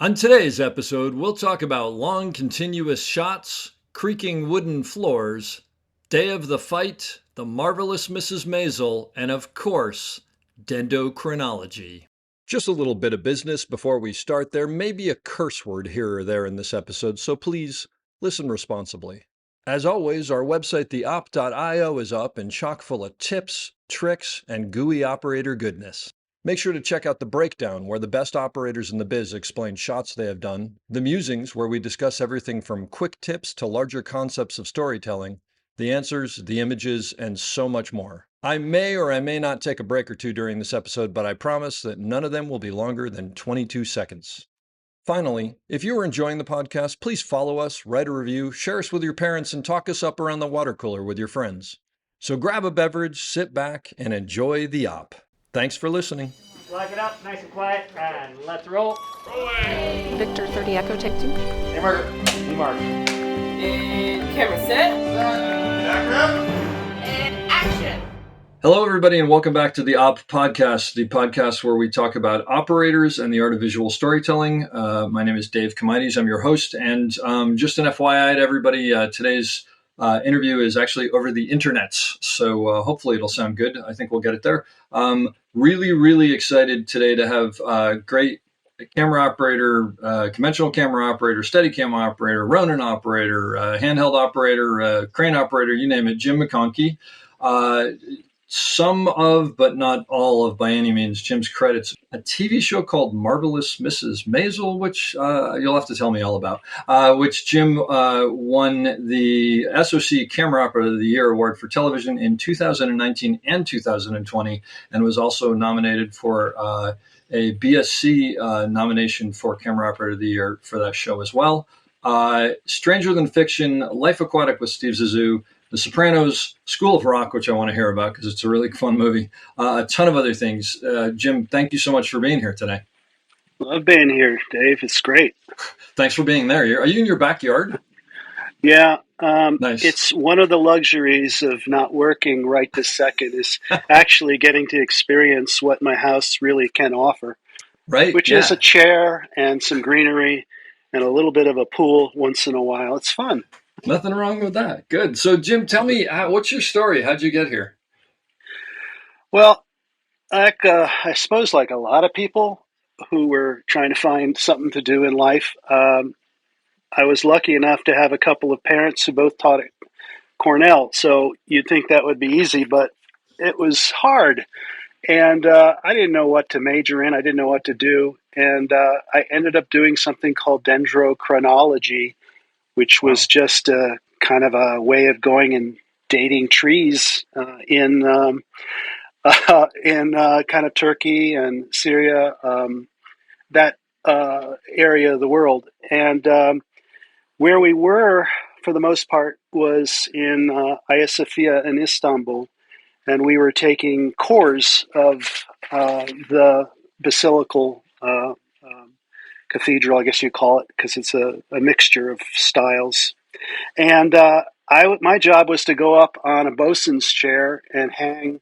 On today's episode, we'll talk about long continuous shots, creaking wooden floors, day of the fight, the marvelous Mrs. Maisel, and of course, dendrochronology. Just a little bit of business before we start. There may be a curse word here or there in this episode, so please listen responsibly. As always, our website, theop.io, is up and chock full of tips, tricks, and gooey operator goodness. Make sure to check out the breakdown, where the best operators in the biz explain shots they have done, the musings, where we discuss everything from quick tips to larger concepts of storytelling, the answers, the images, and so much more. I may or I may not take a break or two during this episode, but I promise that none of them will be longer than 22 seconds. Finally, if you are enjoying the podcast, please follow us, write a review, share us with your parents, and talk us up around the water cooler with your friends. So grab a beverage, sit back, and enjoy the op. Thanks for listening. Lock it up, nice and quiet, and let's roll. Rolling. Victor 30 Echo, take 2. Hey, Margaret. Hey, Mark. And camera set. And action. Hello, everybody, and welcome back to the Op Podcast, the podcast where we talk about operators and the art of visual storytelling. My name is Dave Comides. I'm your host, and just an FYI to everybody, today's interview is actually over the internets, so hopefully it'll sound good. I think we'll get it there. Really excited today to have great camera operator, conventional camera operator, Steadicam operator, Ronin operator, handheld operator, crane operator, you name it, Jim McConkey. Some of, but not all of, by any means, Jim's credits a TV show called Marvelous Mrs. Maisel, which you'll have to tell me all about, which Jim won the SOC Camera Operator of the Year award for television in 2019 and 2020, and was also nominated for a BSC nomination for Camera Operator of the Year for that show as well. Stranger Than Fiction, Life Aquatic with Steve Zissou, The Sopranos, School of Rock, which I want to hear about because it's a really fun movie, a ton of other things. Jim, thank you so much for being here today. Love being here, Dave. It's great. Thanks for being there. Are you in your backyard? Yeah. Nice. It's one of the luxuries of not working right this second is actually getting to experience what my house really can offer. Right. Which is a chair and some greenery and a little bit of a pool once in a while. It's fun. Nothing wrong with that. Good. So, Jim, tell me, what's your story? How'd you get here? Well, I suppose like a lot of people who were trying to find something to do in life, I was lucky enough to have a couple of parents who both taught at Cornell. So you'd think that would be easy, but it was hard. And I didn't know what to major in. I didn't know what to do. And I ended up doing something called dendrochronology, which was just kind of a way of going and dating trees in kind of Turkey and Syria, that area of the world. And where we were, for the most part, was in Hagia Sophia in Istanbul. And we were taking cores of the basilical cathedral, I guess you call it, because it's a mixture of styles. And my job was to go up on a bosun's chair and hang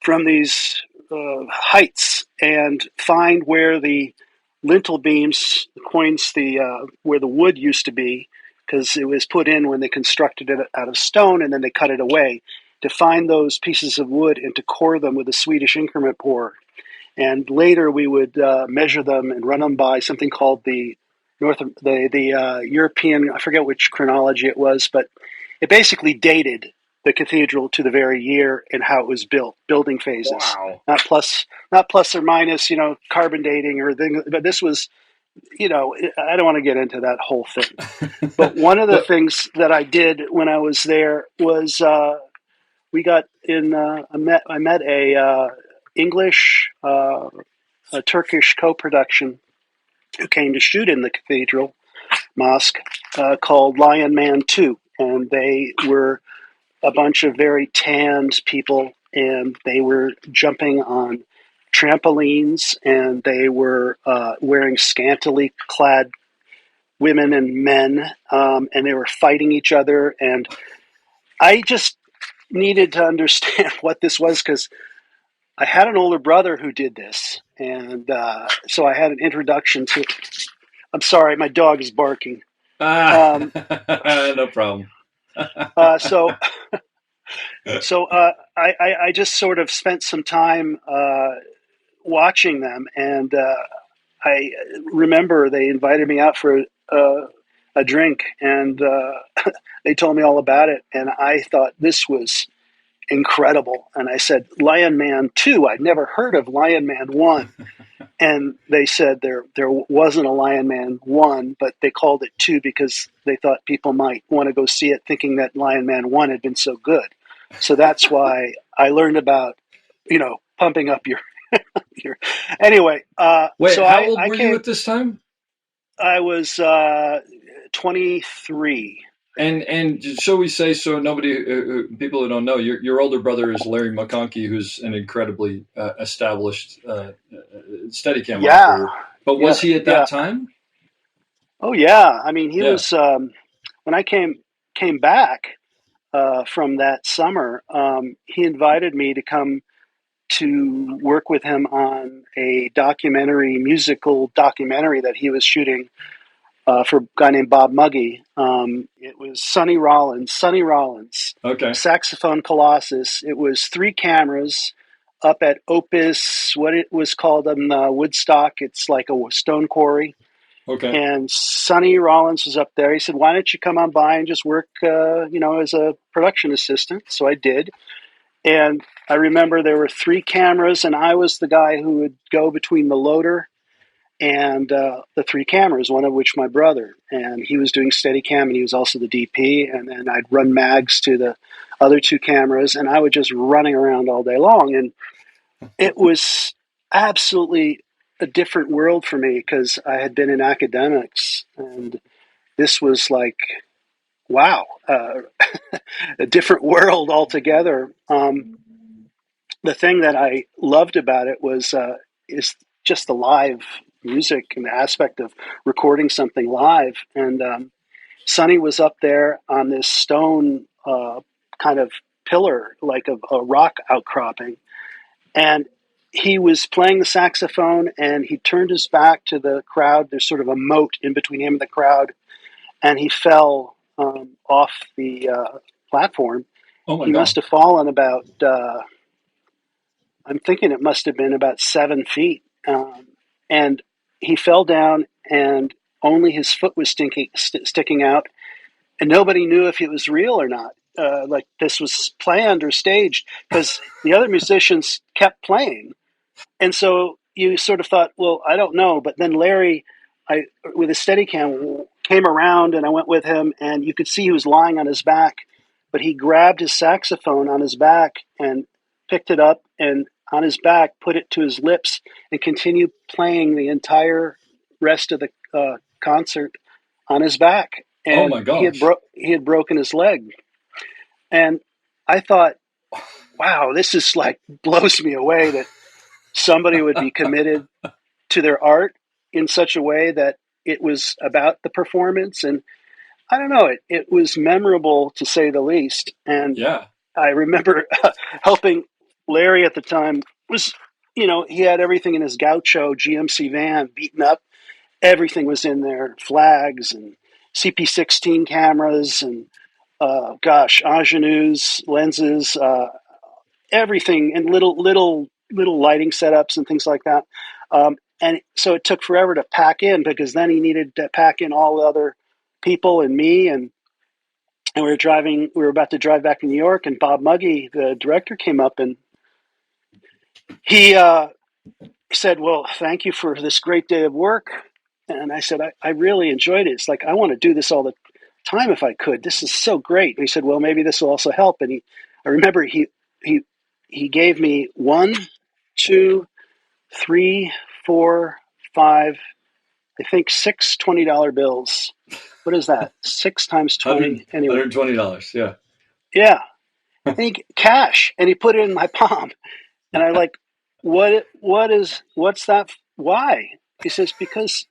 from these heights and find where the lintel beams, where the wood used to be, because it was put in when they constructed it out of stone and then they cut it away, to find those pieces of wood and to core them with a Swedish increment bore. And later we would measure them and run them by something called the European, I forget which chronology it was, but it basically dated the cathedral to the very year and how it was built, building phases. Wow. Not plus or minus, carbon dating or thing, but this was, I don't want to get into that whole thing. But one of the things that I did when I was there was we got in. I met a English, a Turkish co-production who came to shoot in the cathedral mosque called Lion Man 2, and they were a bunch of very tanned people, and they were jumping on trampolines, and they were wearing scantily clad women and men, and they were fighting each other, and I just needed to understand what this was because I had an older brother who did this, and so I had an introduction to I'm sorry, my dog is barking. Ah, Um, no problem. so I just sort of spent some time watching them, and I remember they invited me out for a drink, and they told me all about it, and I thought this was incredible. And I said, Lion Man 2, I'd never heard of Lion Man 1. And they said there wasn't a Lion Man 1, but they called it 2 because they thought people might want to go see it, thinking that Lion Man 1 had been so good. So that's why I learned about, pumping up your anyway. Wait, So how I, old I were you came, at this time? I was 23. And shall we say, so nobody, people who don't know, your older brother is Larry McConkey, who's an incredibly established Steadicam Yeah. operator. But Yeah. was he at that Yeah. time? Oh yeah. I mean, he Yeah. was, when I came back from that summer, he invited me to come to work with him on a musical documentary that he was shooting for a guy named Bob Muggy. It was Sonny Rollins, Okay. Saxophone Colossus. It was 3 cameras up at Opus, what it was called in Woodstock. It's like a stone quarry. Okay. And Sonny Rollins was up there. He said, "Why don't you come on by and just work, as a production assistant?" So I did. And I remember there were 3 cameras, and I was the guy who would go between the loader and the 3 cameras, one of which my brother. And he was doing Steadicam, and he was also the DP. And then I'd run mags to the other 2 cameras, and I was just running around all day long. And it was absolutely a different world for me because I had been in academics, and this was like, wow, a different world altogether. The thing that I loved about it is just the live music and the aspect of recording something live. And Sonny was up there on this stone kind of pillar, like a rock outcropping, and he was playing the saxophone, and he turned his back to the crowd. There's sort of a moat in between him and the crowd, and he fell off the platform. Oh my He must God. have fallen about I'm thinking it must have been about 7 feet. And he fell down, and only his foot was sticking out, and nobody knew if it was real or not. Like this was planned or staged, because the other musicians kept playing. And so you sort of thought, well, I don't know. But then Larry, with his Steadicam, came around, and I went with him, and you could see he was lying on his back, but he grabbed his saxophone on his back and picked it up, and on his back put it to his lips and continued playing the entire rest of the concert on his back. Oh And my gosh. he had broken his leg, and I thought, wow, this is like blows me away that somebody would be committed to their art in such a way that it was about the performance. And I don't know, it was memorable to say the least. And Yeah. I remember helping Larry at the time. Was he had everything in his Gaucho GMC van beaten up. Everything was in there, flags and CP16 cameras and ingenues, lenses, everything, and little lighting setups and things like that. And so it took forever to pack in, because then he needed to pack in all the other people and me, and we were about to drive back to New York, and Bob Muggy, the director, came up, and he said, "Well, thank you for this great day of work." And I said, I really enjoyed it. It's like, I want to do this all the time if I could. This is so great. And he said, "Well, maybe this will also help." And I remember he he gave me 1, 2, 3, 4, 5, I think 6 $20 bills. What is that? 6 times 20. Anyway, $120. Yeah. yeah. And cash, and he put it in my palm. And I like, what's that? Why? He says, "Because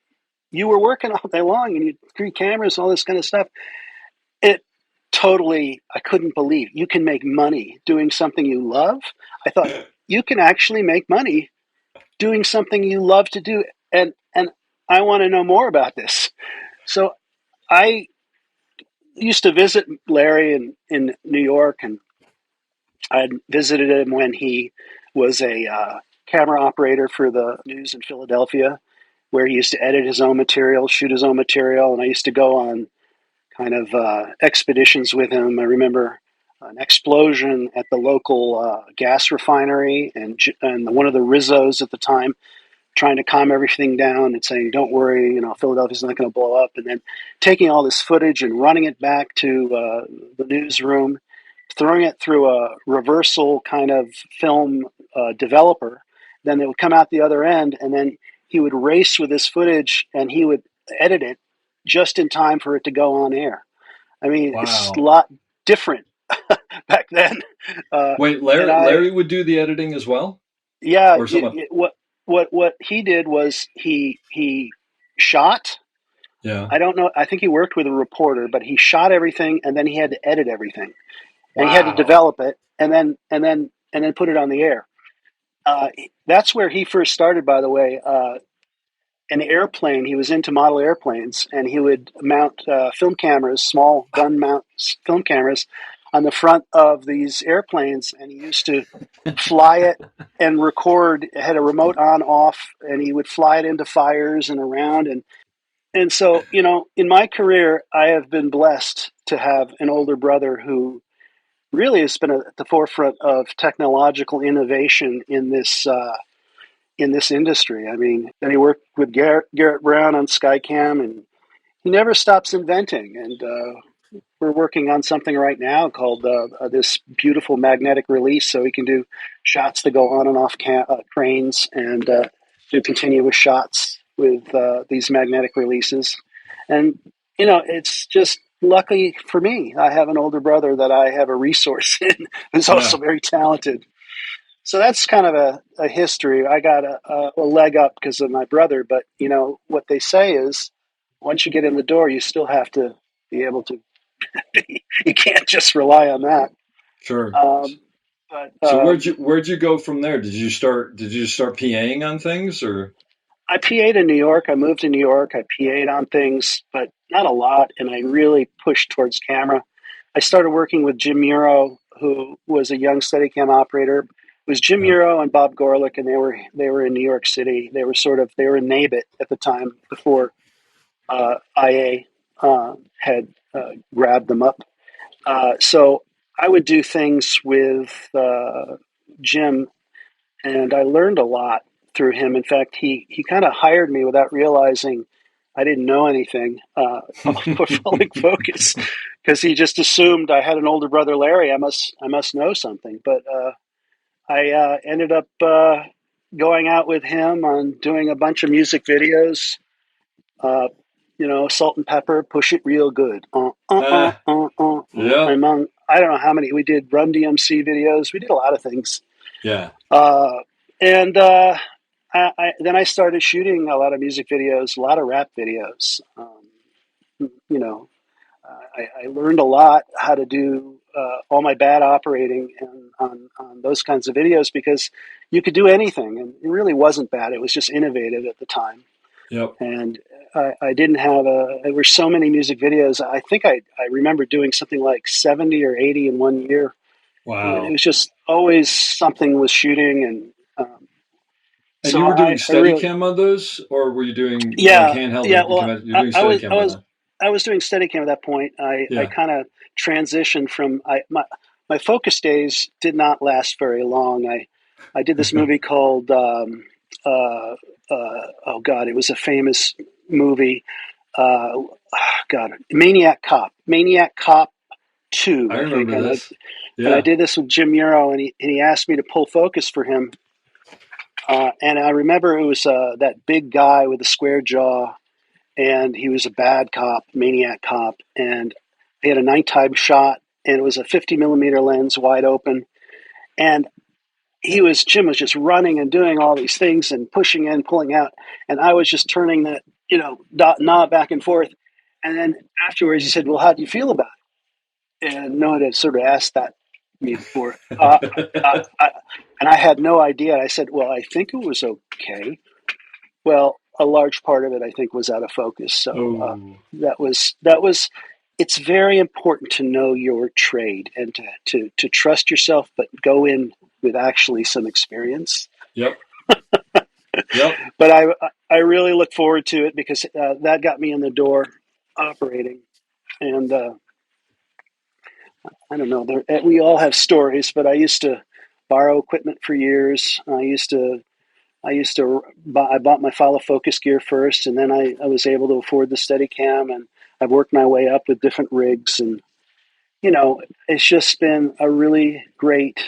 you were working all day long, and you 3 cameras and all this kind of stuff." It totally, I couldn't believe you can make money doing something you love. I thought, you can actually make money doing something you love to do. And I want to know more about this. So I used to visit Larry in New York, and I had visited him when he was a camera operator for the news in Philadelphia, where he used to edit his own material, shoot his own material, and I used to go on kind of expeditions with him. I remember an explosion at the local gas refinery, and one of the Rizzos at the time trying to calm everything down and saying, "Don't worry, Philadelphia's not going to blow up," and then taking all this footage and running it back to the newsroom, throwing it through a reversal kind of film developer. Then it would come out the other end, and then he would race with this footage and he would edit it just in time for it to go on air. I mean, it's a Wow. lot different back then. Wait, And Larry would do the editing as well, yeah, or someone? what he did was he shot. Yeah. I don't know. I think he worked with a reporter, but he shot everything, and then he had to edit everything, and he had to Wow. develop it, and then put it on the air. That's where he first started, by the way. An airplane. He was into model airplanes, and he would mount film cameras, small gun mount film cameras, on the front of these airplanes, and he used to fly it and record. It had a remote on off, and he would fly it into fires and around. And so, in my career, I have been blessed to have an older brother who really has been at the forefront of technological innovation in this industry. I mean, then he worked with Garrett Brown on Skycam, and he never stops inventing. And we're working on something right now called this beautiful magnetic release, so we can do shots that go on and off trains, and do continuous shots with these magnetic releases. And it's just lucky for me. I have an older brother that I have a resource in, who's also Yeah. very talented. So that's kind of a history. I got a leg up because of my brother, but what they say is, once you get in the door, you still have to be able to. You can't just rely on that. Sure. But So where'd you go from there? Did you start PAing on things, or? I PA'd in New York. I moved to New York. I PA'd on things, but not a lot. And I really pushed towards camera. I started working with Jim Muro, who was a young Steadicam operator. It was Jim Yeah. Muro and Bob Gorlick, and they were in New York City. They were in NABIT at the time before IA had grabbed them up. So I would do things with Jim, and I learned a lot through him. In fact, he kind of hired me without realizing I didn't know anything for Fully Focus, because he just assumed I had an older brother, Larry. I must know something. But I ended up going out with him on doing a bunch of music videos. Uh, Salt and Pepper, Push It Real Good. Yeah. Among, I don't know how many. We did Run DMC videos. We did a lot of things. Yeah. Uh, and then I started shooting a lot of music videos, a lot of rap videos. You know, I learned a lot how to do all my bad operating and on those kinds of videos, because you could do anything, and it really wasn't bad. It was just innovative at the time. Yep. And I didn't have there were so many music videos. I think I remember doing something like 70 or 80 in one year. It Wow. was just always something was shooting. And And you so were doing I really, Steadicam on those, or were you doing like yeah, handheld yeah. and Well, you're doing I was, I Steadicam on was, that? I was doing Steadicam at that point. I Yeah. kind of transitioned from my focus days did not last very long. I did this movie called oh God, it was a famous movie. God, Maniac Cop 2, I I think. remember And this. I Yeah. did this with Jim Muro, and he asked me to pull focus for him. And I remember it was that big guy with the square jaw, and he was a bad cop, Maniac Cop, and he had a nighttime shot, and it was a 50 millimeter lens, wide open, and Jim was just running and doing all these things and pushing in, pulling out, and I was just turning that knob back and forth. And then afterwards, he said, "Well, how do you feel about it?" And no one had sort of asked that me before, I, and I had no idea. I said, "Well, I think it was okay." Well, a large part of it, I think, was out of focus. So Oh, that was. It's very important to know your trade and to trust yourself, but go in with actually some experience. yep, yep. But I really look forward to it because that got me in the door operating, and I don't know. We all have stories, but I used to borrow equipment for years. I bought my follow focus gear first, and then I was able to afford the Steadicam, and I've worked my way up with different rigs, and it's just been a really great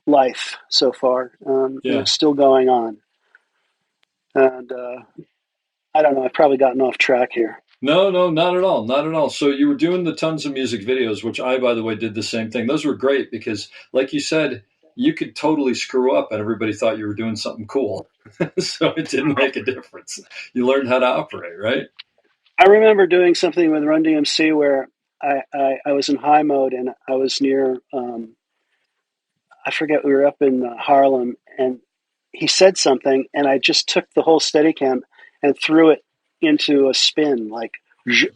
life so far. Yeah. Still going on, and I don't know. I've probably gotten off track here. No, no, not at all. Not at all. So you were doing the tons of music videos, which I, by the way, did the same thing. Those were great because, like you said, you could totally screw up and everybody thought you were doing something cool. So it didn't make a difference. You learned how to operate, right? I remember doing something with Run DMC where I was in high mode and I was near, I forget, we were up in Harlem, and he said something, and I just took the whole Steadicam and threw it into a spin, like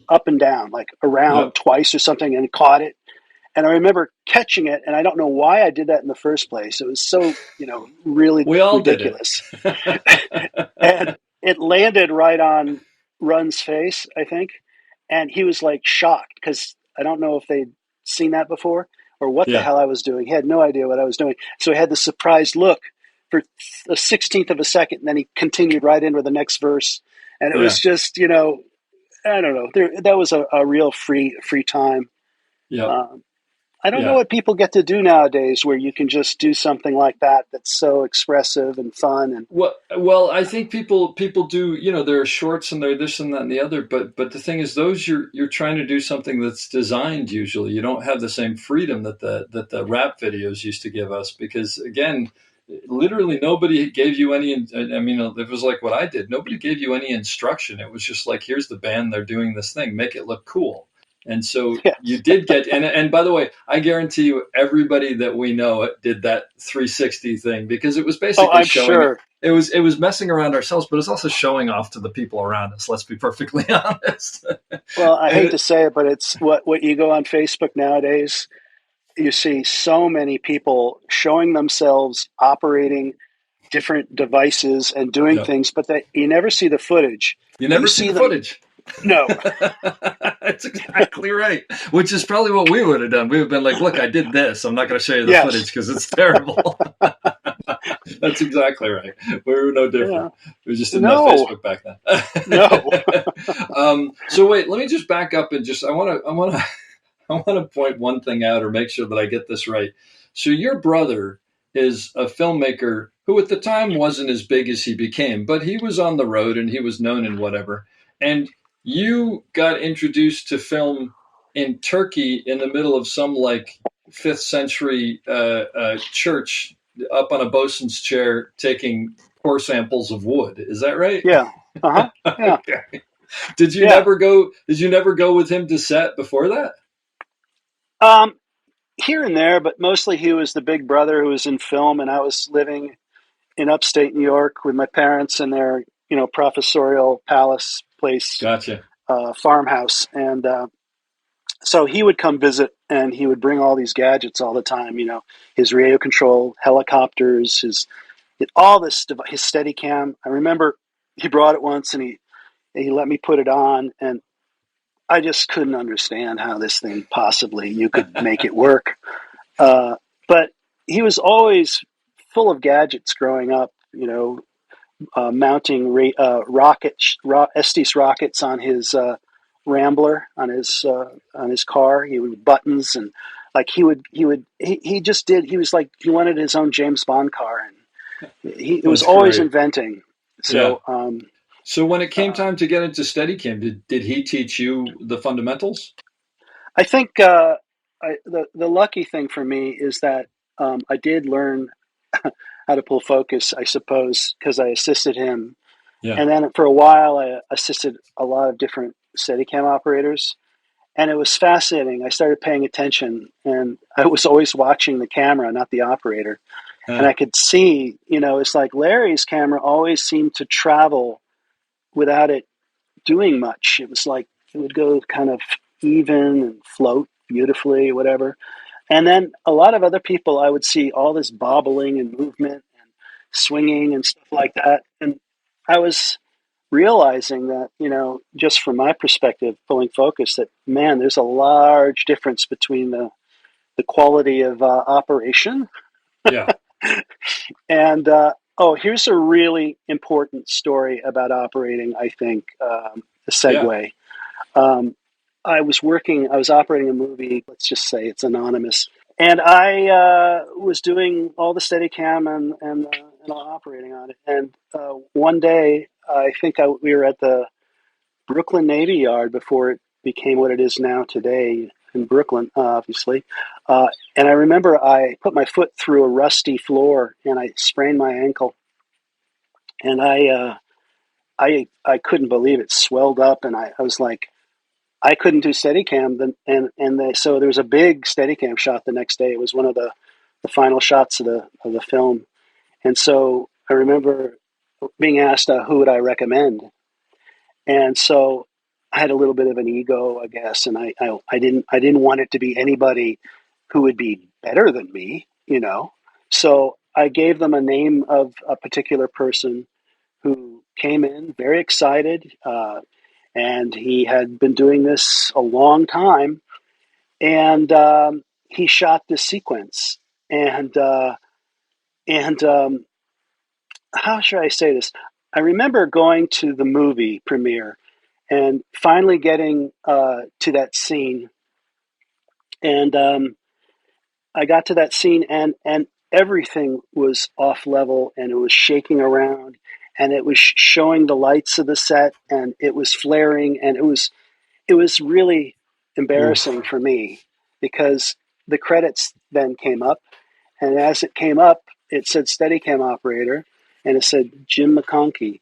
up and down, like around Yep. twice or something, and caught it. And I remember catching it, and I don't know why I did that in the first place. It was so, really We all did ridiculous. it. And it landed right on Run's face, I think. And he was like shocked because I don't know if they'd seen that before or what the Yeah. hell I was doing. He had no idea what I was doing. So he had the surprised look for a 16th of a second. And then he continued right into the next verse. And it Yeah. was just, I don't know. That was a real free time. Yep. I don't know Yeah. what people get to do nowadays where you can just do something like that that's so expressive and fun. And Well, I think people do. There are shorts and there are this and that and the other. But the thing is, those you're trying to do something that's designed. Usually, you don't have the same freedom that the rap videos used to give us because again, literally nobody gave you any. I mean, it was like what I did. Nobody gave you any instruction. It was just like, here's the band. They're doing this thing. Make it look cool. And so you yes. did get, and by the way, I guarantee you, everybody that we know did that 360 thing because it was Oh, basically I'm showing. sure. It was messing around ourselves, but it's also showing off to the people around us. Let's be perfectly honest. Well, I hate And to say it, but it's what you go on Facebook nowadays, you see so many people showing themselves operating different devices and doing yeah, things, but you never see the footage. you You never see see the them. footage. No. That's exactly right. Which is probably what we would have done. We would have been like, "Look, I did this. I'm not going to show you the Yes. footage because it's terrible." That's exactly right. We were no different. Yeah. We just didn't have No. Facebook back then. No. So wait, let me just back up and just I want to I want to point one thing out or make sure that I get this right. So your brother is a filmmaker who at the time wasn't as big as he became, but he was on the road and he was known and whatever. And you got introduced to film in Turkey in the middle of some like 5th century church up on a bosun's chair taking core samples of wood. Is that right? Yeah. Uh-huh. Yeah. Okay. Did you Yeah. never go with him to set before that? Here and there, but mostly he was the big brother who was in film, and I was living in upstate New York with my parents in their, professorial palace place, Gotcha. farmhouse. And so he would come visit and he would bring all these gadgets all the time, his radio control, helicopters, all this stuff, his Steadicam. I remember he brought it once and he let me put it on, and I just couldn't understand how this thing possibly you could make it work. But he was always full of gadgets growing up, mounting Estes rockets on his Rambler on his car. He would buttons, and like he just did. He was like he wanted his own James Bond car, and it was That's always great. inventing. Yeah. So So when it came time to get into Steadicam, did he teach you the fundamentals? I think the lucky thing for me is that I did learn how to pull focus, I suppose, because I assisted him. Yeah. And then for a while, I assisted a lot of different Steadicam operators. And it was fascinating. I started paying attention, and I was always watching the camera, not the operator. And I could see, it's like Larry's camera always seemed to travel without it doing much. It was like it would go kind of even and float beautifully, whatever. And then a lot of other people, I would see all this bobbling and movement and swinging and stuff like that. And I was realizing that, just from my perspective, pulling focus, that man, there's a large difference between the quality of operation Yeah. and here's a really important story about operating. I think a Yeah. segue. Um, I was operating a movie. Let's just say it's anonymous, and I was doing all the Steadicam and operating on it. And one day, I think we were at the Brooklyn Navy Yard before it became what it is now today in Brooklyn, obviously. And I remember I put my foot through a rusty floor and I sprained my ankle. And I couldn't believe it swelled up, and I was like, I couldn't do Steadicam. So there was a big Steadicam shot the next day. It was one of the final shots of the film. And so I remember being asked who would I recommend. And so I had a little bit of an ego, I guess, and I didn't want it to be anybody who would be better than me, So I gave them a name of a particular person who came in very excited, and he had been doing this a long time, and he shot this sequence, and how should I say this? I remember going to the movie premiere and finally getting to that scene, and I got to that scene, and everything was off level, and it was shaking around, and it was showing the lights of the set, and it was flaring, and it was really embarrassing Oof. for me because the credits then came up, and as it came up, it said Steadicam operator, and it said Jim McConkey,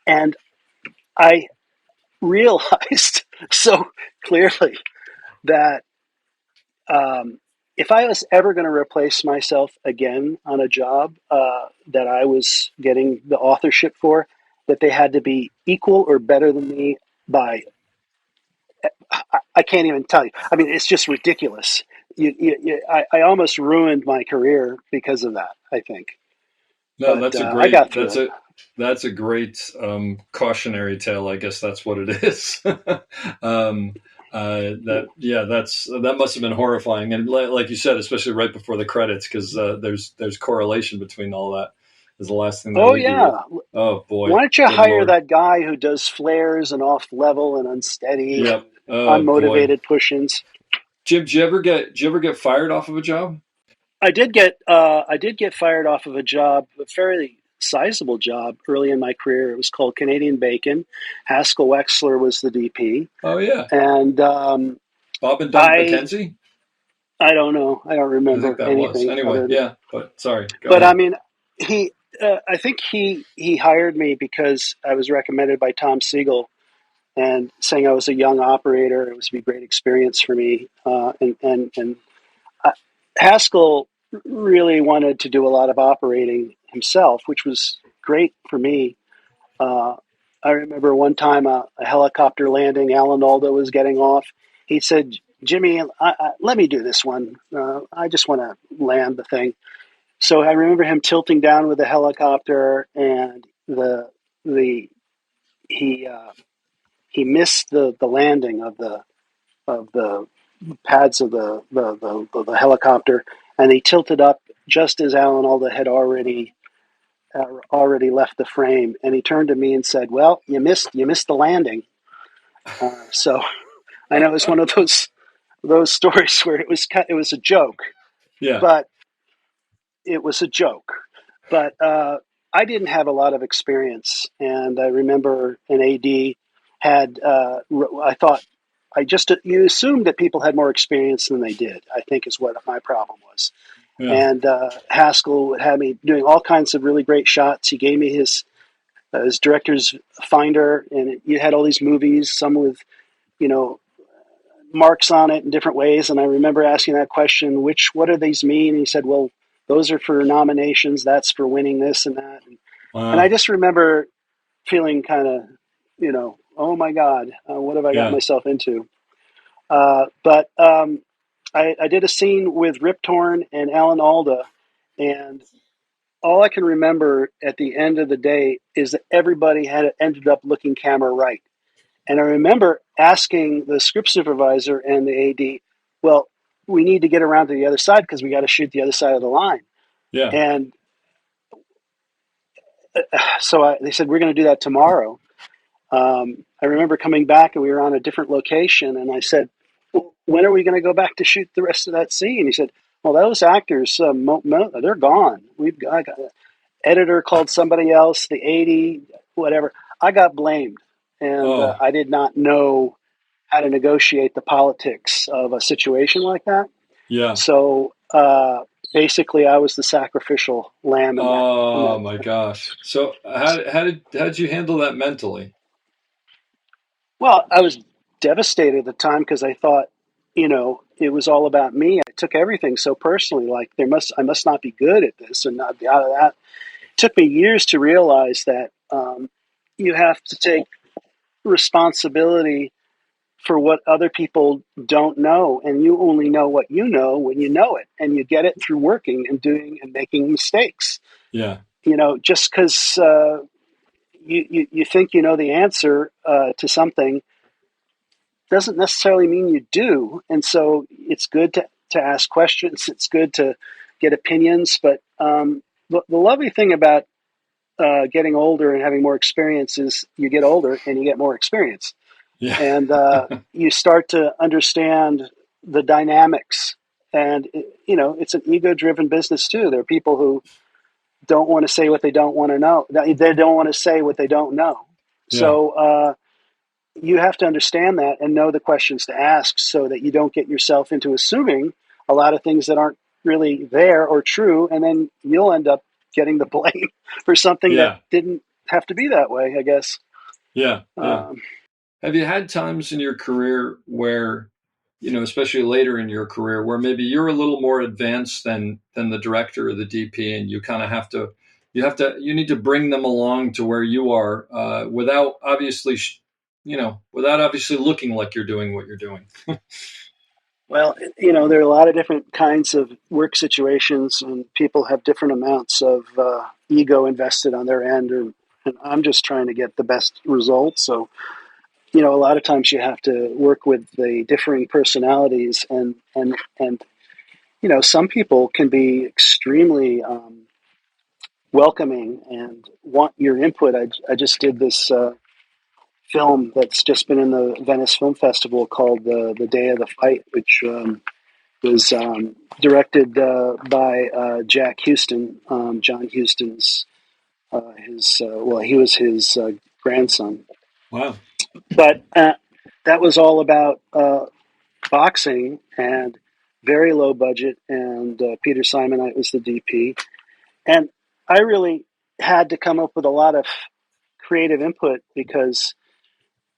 and I realized so clearly that if I was ever going to replace myself again on a job that I was getting the authorship for, that they had to be equal or better than me by, I can't even tell you. I mean, it's just ridiculous. I almost ruined my career because of that, I think. No, But I got through it. that's a great cautionary tale. I guess that's what it is. That must have been horrifying, and like you said, especially right before the credits, because there's correlation between all that. Is the last thing that Oh, leave you with. yeah. Oh boy, Why don't you good hire lord. that guy who does flares and off level and unsteady Yep. and Oh boy, unmotivated push-ins? Jim, did you ever get fired off of a job? I did get fired off of a job, a fairly sizable job early in my career. It was called Canadian Bacon. Haskell Wexler was the DP, Oh yeah, and Bob and Doug I McKenzie. I don't know. I don't I think remember that was anything anyway. other than. Yeah, but sorry. Go But I ahead. mean, he. I think he hired me because I was recommended by Tom Siegel and saying I was a young operator. It was be a great experience for me. And uh, Haskell really wanted to do a lot of operating himself, which was great for me. Uh, I remember one time a helicopter landing. Alan Alda was getting off. He said, "Jimmy, let me do this one. I just want to land the thing." So I remember him tilting down with the helicopter, and the he missed the landing of the pads of the helicopter, and he tilted up just as Alan Alda had already left the frame, and he turned to me and said, "Well, you missed the landing." So I know it was one of those stories where it was a joke, Yeah. but it was a joke. But I didn't have a lot of experience, and I remember an AD had. I thought you assumed that people had more experience than they did. I think is what my problem was. Yeah. And Haskell had me doing all kinds of really great shots. He gave me his director's finder, and you had all these movies, some with you know marks on it in different ways. And I remember asking that question, what do these mean? And he said, well, those are for nominations. That's for winning this and that. And I Wow. just remember feeling kind of, oh my God, what have I got Yeah. myself into? But I did a scene with Rip Torn and Alan Alda, and all I can remember at the end of the day is that everybody had ended up looking camera right. And I remember asking the script supervisor and the AD, well, we need to get around to the other side because we got to shoot the other side of the line. Yeah. And so they said, we're going to do that tomorrow. I remember coming back and we were on a different location. And I said, well, when are we going to go back to shoot the rest of that scene? He said, well, those actors, they're gone. We've got editor called somebody else, the 80, whatever. I got blamed. And Oh, I did not know how to negotiate the politics of a situation like that. yeah. So basically, I was the sacrificial lamb in that. Oh my gosh. So how did you handle that mentally? Well, I was devastated at the time because I thought, it was all about me. I took everything so personally. Like I must not be good at this and not be out of that. It took me years to realize that you have to take responsibility for what other people don't know, and you only know what you know when you know it, and you get it through working and doing and making mistakes. Yeah. Just because you think you know the answer to something doesn't necessarily mean you do, and so it's good to ask questions. It's good to get opinions, but the lovely thing about getting older and having more experience is you get older and you get more experience. Yeah. And you start to understand the dynamics. And it's an ego-driven business too. There are people who don't want to say what they don't want to know. They don't want to say what they don't know. Yeah. So you have to understand that and know the questions to ask so that you don't get yourself into assuming a lot of things that aren't really there or true, and then you'll end up getting the blame for something that Yeah. didn't have to be that way, I guess. Yeah. Yeah. Um, Have you had times in your career where, especially later in your career, where maybe you're a little more advanced than the director or the DP, and you kind of you need to bring them along to where you are without obviously, without obviously looking like you're doing what you're doing. Well, there are a lot of different kinds of work situations, and people have different amounts of ego invested on their end, and I'm just trying to get the best results. So, a lot of times you have to work with the differing personalities, and some people can be extremely welcoming and want your input. I just did this film that's just been in the Venice Film Festival called The Day of the Fight, which was directed by Jack Houston, John Houston's he was his grandson. Wow. But that was all about boxing and very low budget, and Peter Simonite was the DP. And I really had to come up with a lot of creative input because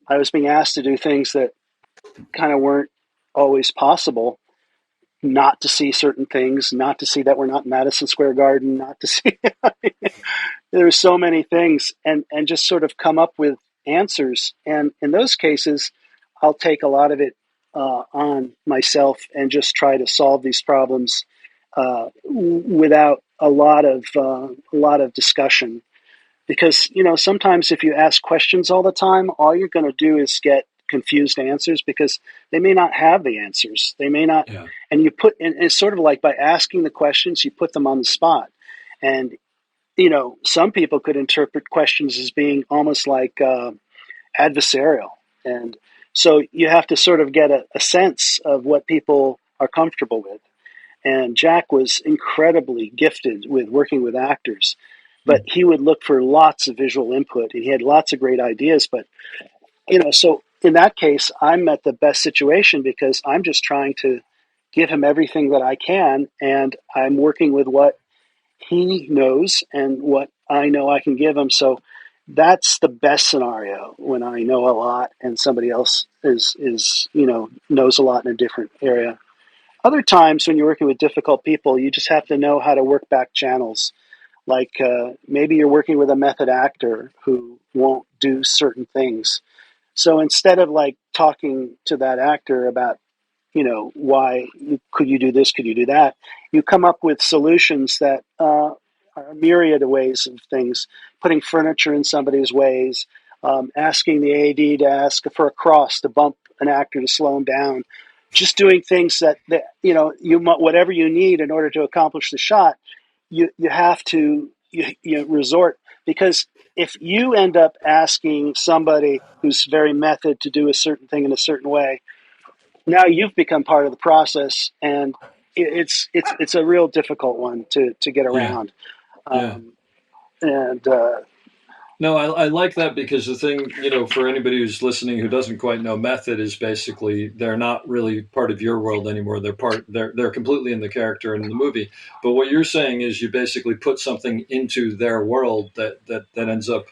I was being asked to do things that kind of weren't always possible. Not to see certain things, not to see that we're not in Madison Square Garden, not to see. There's so many things, and just sort of come up with answers. And in those cases, I'll take a lot of it on myself and just try to solve these problems without a lot of discussion. Because sometimes if you ask questions all the time, all you're going to do is get confused answers because they may not have the answers. They may not, Yeah. and and it's sort of like by asking the questions, you put them on the spot. And some people could interpret questions as being almost like adversarial. And so you have to sort of get a sense of what people are comfortable with. And Jack was incredibly gifted with working with actors, but he would look for lots of visual input and he had lots of great ideas. But, so in that case, I'm at the best situation because I'm just trying to give him everything that I can. And I'm working with what he knows and what I know I can give him. So that's the best scenario when I know a lot and somebody else is knows a lot in a different area. Other times when you're working with difficult people, you just have to know how to work back channels. Like maybe you're working with a method actor who won't do certain things. So instead of like talking to that actor about, why could you do this, could you do that, you come up with solutions that are a myriad of ways of things, putting furniture in somebody's ways, asking the AD to ask for a cross to bump an actor to slow him down, just doing things that whatever you need in order to accomplish the shot, you have to resort, because if you end up asking somebody who's very method to do a certain thing in a certain way, now you've become part of the process, and it's a real difficult one to get Yeah. around. Yeah. And No, I like that, because the thing, for anybody who's listening who doesn't quite know, method is basically they're not really part of your world anymore. They're completely in the character and in the movie. But what you're saying is you basically put something into their world that ends up,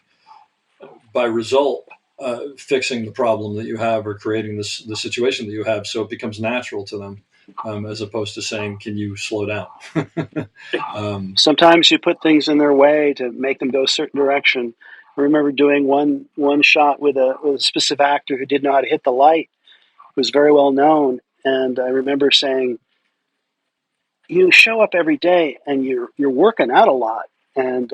by result, fixing the problem that you have, or creating the situation that you have, so it becomes natural to them, as opposed to saying, "Can you slow down?" sometimes you put things in their way to make them go a certain direction. I remember doing one shot with a specific actor who didn't know how to hit the light, who was very well known, and I remember saying, "You show up every day and you're working out a lot, and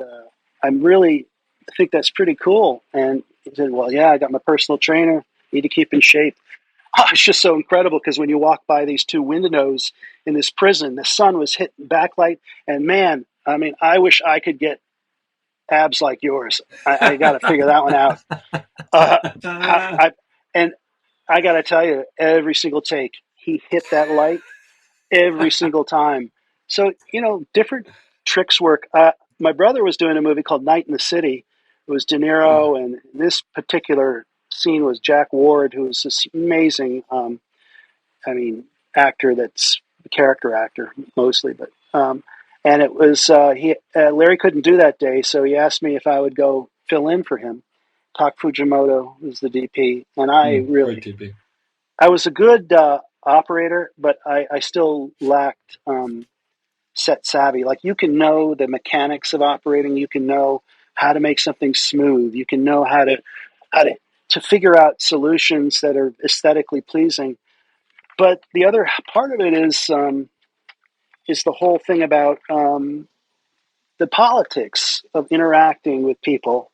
I'm really I think that's pretty cool." And he said, "Well, yeah, I got my personal trainer. Need to keep in shape." Oh, it's just so incredible, because when you walk by these two windows in this prison, the sun was hitting backlight, and man, I mean, I wish I could get abs like yours. I got to figure that one out. Uh, and I got to tell you, every single take, he hit that light every single time. So, different tricks work. My brother was doing a movie called Night in the City. It was De Niro, and this particular scene was Jack Ward, who was this amazing, actor that's a character actor mostly. But and it was Larry couldn't do that day, so he asked me if I would go fill in for him. Tak Fujimoto was the DP, and Great TV. I was a good operator, but I still lacked set savvy. Like, you can know the mechanics of operating, you can know how to make something smooth, you can know how to figure out solutions that are aesthetically pleasing. But the other part of it is the whole thing about the politics of interacting with people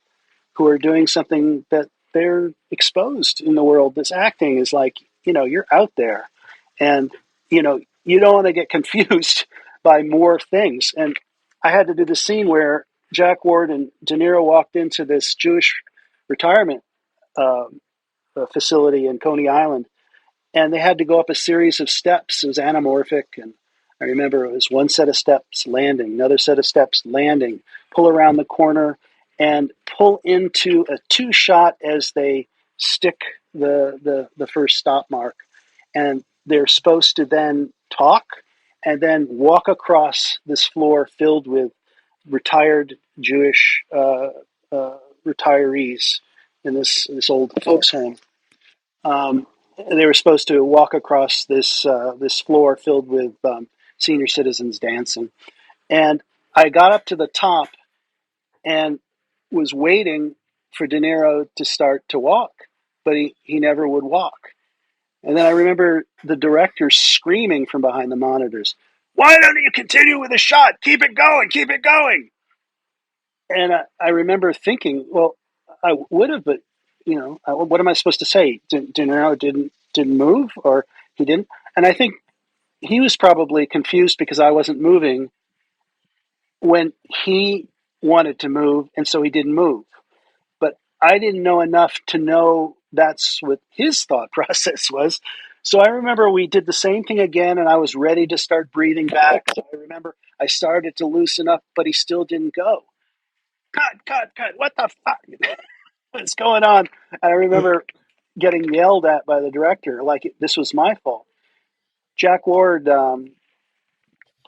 who are doing something that they're exposed in the world. This acting is like, you're out there, and, you don't want to get confused by more things. And I had to do the scene where Jack Ward and De Niro walked into this Jewish retirement uh, facility in Coney Island, and they had to go up a series of steps. It was anamorphic, and I remember it was one set of steps, landing, another set of steps, landing, pull around the corner, and pull into a two shot as they stick the first stop mark. And they're supposed to then talk and then walk across this floor filled with retired Jewish retirees in this old folks home. They were supposed to walk across this floor filled with senior citizens dancing, and I got up to the top and was waiting for De Niro to start to walk, but he never would walk. And then I remember the director screaming from behind the monitors, "Why don't you continue with the shot? Keep it going, keep it going!" And I remember thinking, well, I would have, but what am I supposed to say? De Niro didn't move, or he didn't. And I think he was probably confused because I wasn't moving when he wanted to move, and so he didn't move. But I didn't know enough to know that's what his thought process was. So I remember we did the same thing again, and I was ready to start breathing back. So I remember I started to loosen up, but he still didn't go. Cut. What the fuck? What's going on? And I remember getting yelled at by the director like this was my fault. Jack Ward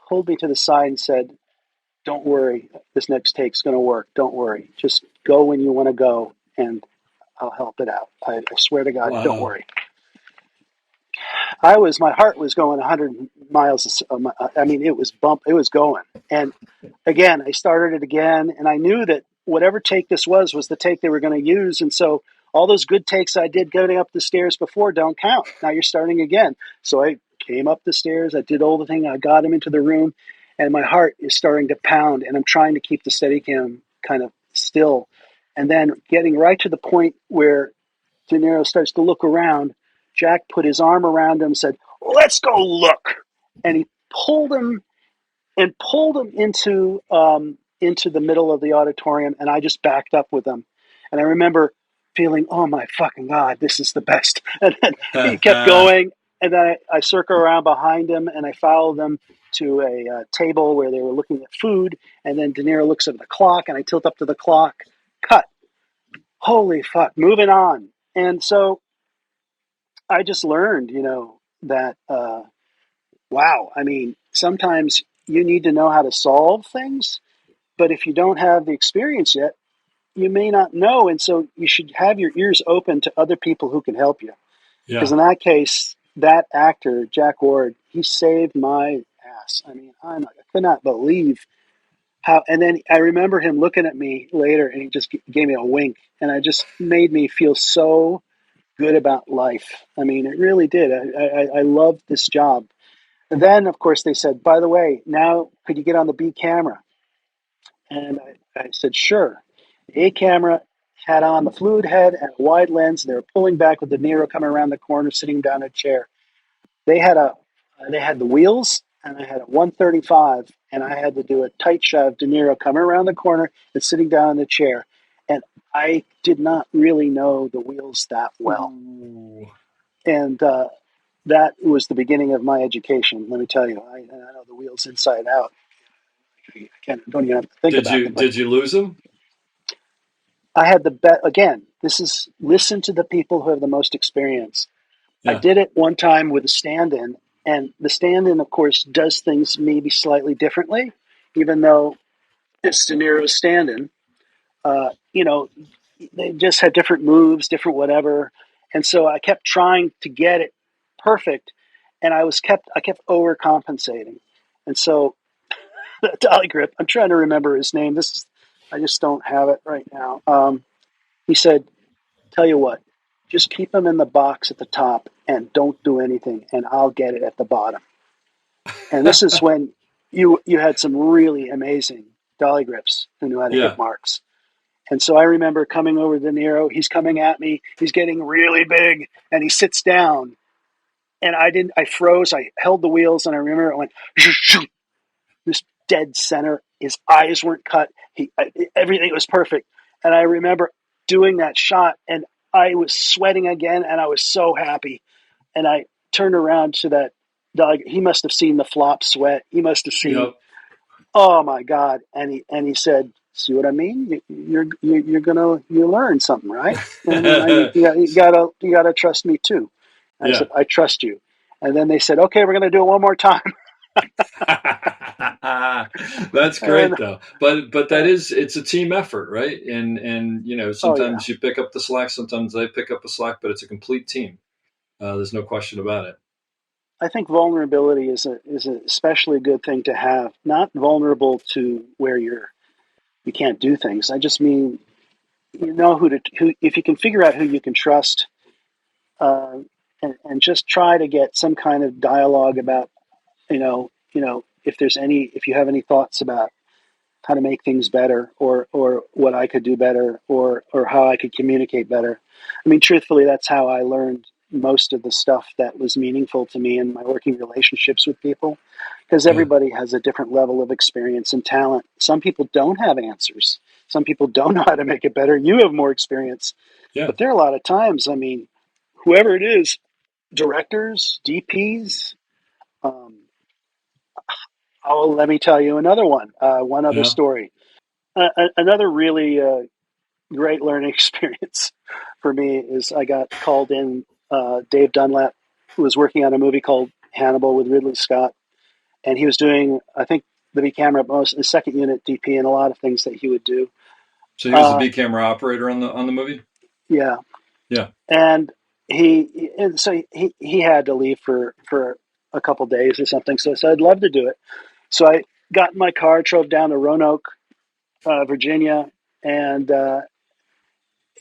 pulled me to the side and said, "Don't worry, this next take's going to work. Don't worry. Just go when you want to go, and I'll help it out. I swear to God, don't Wow. worry." my heart was going 100 miles. I mean, it was going. And again, I started it again, and I knew that whatever take this was the take they were going to use. And so all those good takes I did going up the stairs before don't count. Now you're starting again. So I came up the stairs. I did all the thing. I got him into the room, and my heart is starting to pound, and I'm trying to keep the Steadicam kind of still. And then getting right to the point where De Niro starts to look around, Jack put his arm around him and said, "Let's go look." And he pulled him into the middle of the auditorium, and I just backed up with him. And I remember feeling, oh my fucking God, this is the best. And then he kept going, and then I circle around behind him, and I followed them to a table where they were looking at food. And then De Niro looks at the clock, and I tilt up to the clock. Cut. Holy fuck, moving on. And so I just learned, that, wow, I mean, sometimes you need to know how to solve things, but if you don't have the experience yet, you may not know. And so you should have your ears open to other people who can help you. Because Yeah. in that case, that actor, Jack Ward, he saved my ass. I mean, I could not believe how. And then I remember him looking at me later, and he just gave me a wink, and it just made me feel so good about life. I mean, it really did. I loved this job. And then, of course, they said, by the way, now could you get on the B camera? And I said, sure. The A camera had on the fluid head and a wide lens. And they were pulling back with De Niro coming around the corner, sitting down in a chair. They had the wheels, and I had a 135, and I had to do a tight shot of De Niro coming around the corner and sitting down in the chair. And I did not really know the wheels that well. Ooh. And that was the beginning of my education. Let me tell you, I know the wheels inside out. Don't even have to think about them. Did you lose them? I had the bet again. This is listen to the people who have the most experience. Yeah. I did it one time with a stand-in, and the stand-in, of course, does things maybe slightly differently, even though it's De Niro's stand-in. They just had different moves, different whatever, and so I kept trying to get it perfect, and I kept overcompensating, and so the dolly grip. I'm trying to remember his name. I just don't have it right now. He said, "Tell you what, just keep him in the box at the top and don't do anything, and I'll get it at the bottom." And this is when you had some really amazing dolly grips who knew how to hit marks. And so I remember coming over to De Niro. He's coming at me. He's getting really big, and he sits down. And I froze. I held the wheels, and I remember it went, this dead center. His eyes weren't cut. Everything was perfect. And I remember doing that shot, and I was sweating again, and I was so happy. And I turned around to that dog. He must have seen the flop sweat. He must have seen. Yep. Oh my God! And he said, "See what I mean? You learn something, right? And you gotta trust me too." And I said, "I trust you." And then they said, "Okay, we're gonna do it one more time." That's great though. But it's a team effort, right? And sometimes you pick up the slack, sometimes they pick up the slack, but it's a complete team. There's no question about it. I think vulnerability is an especially good thing to have. Not vulnerable to where you can't do things. I just mean who if you can figure out who you can trust, and just try to get some kind of dialogue about if you have any thoughts about how to make things better, or what I could do better, or how I could communicate better. I mean, truthfully, that's how I learned most of the stuff that was meaningful to me in my working relationships with people, because everybody has a different level of experience and talent. Some people don't have answers. Some people don't know how to make it better. You have more experience. Yeah. But there are a lot of times, I mean, whoever it is, directors, DPs, let me tell you another one. One other story. Another really great learning experience for me is I got called in. Dave Dunlap was working on a movie called Hannibal with Ridley Scott, and he was doing, I think, the B camera, the second unit DP, and a lot of things that he would do. So he was the B camera operator on the movie. Yeah. Yeah. And he had to leave for a couple days or something. So I said I'd love to do it. So I got in my car, drove down to Roanoke, Virginia, and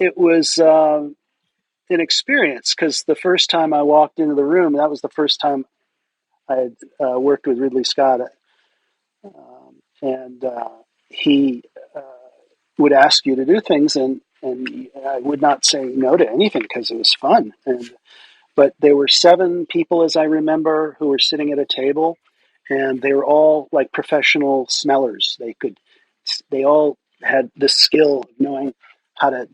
it was an experience because the first time I walked into the room, that was the first time I had worked with Ridley Scott, and he would ask you to do things, and I would not say no to anything because it was fun. But there were 7 people, as I remember, who were sitting at a table, and they were all like professional smellers. They all had the skill of knowing how to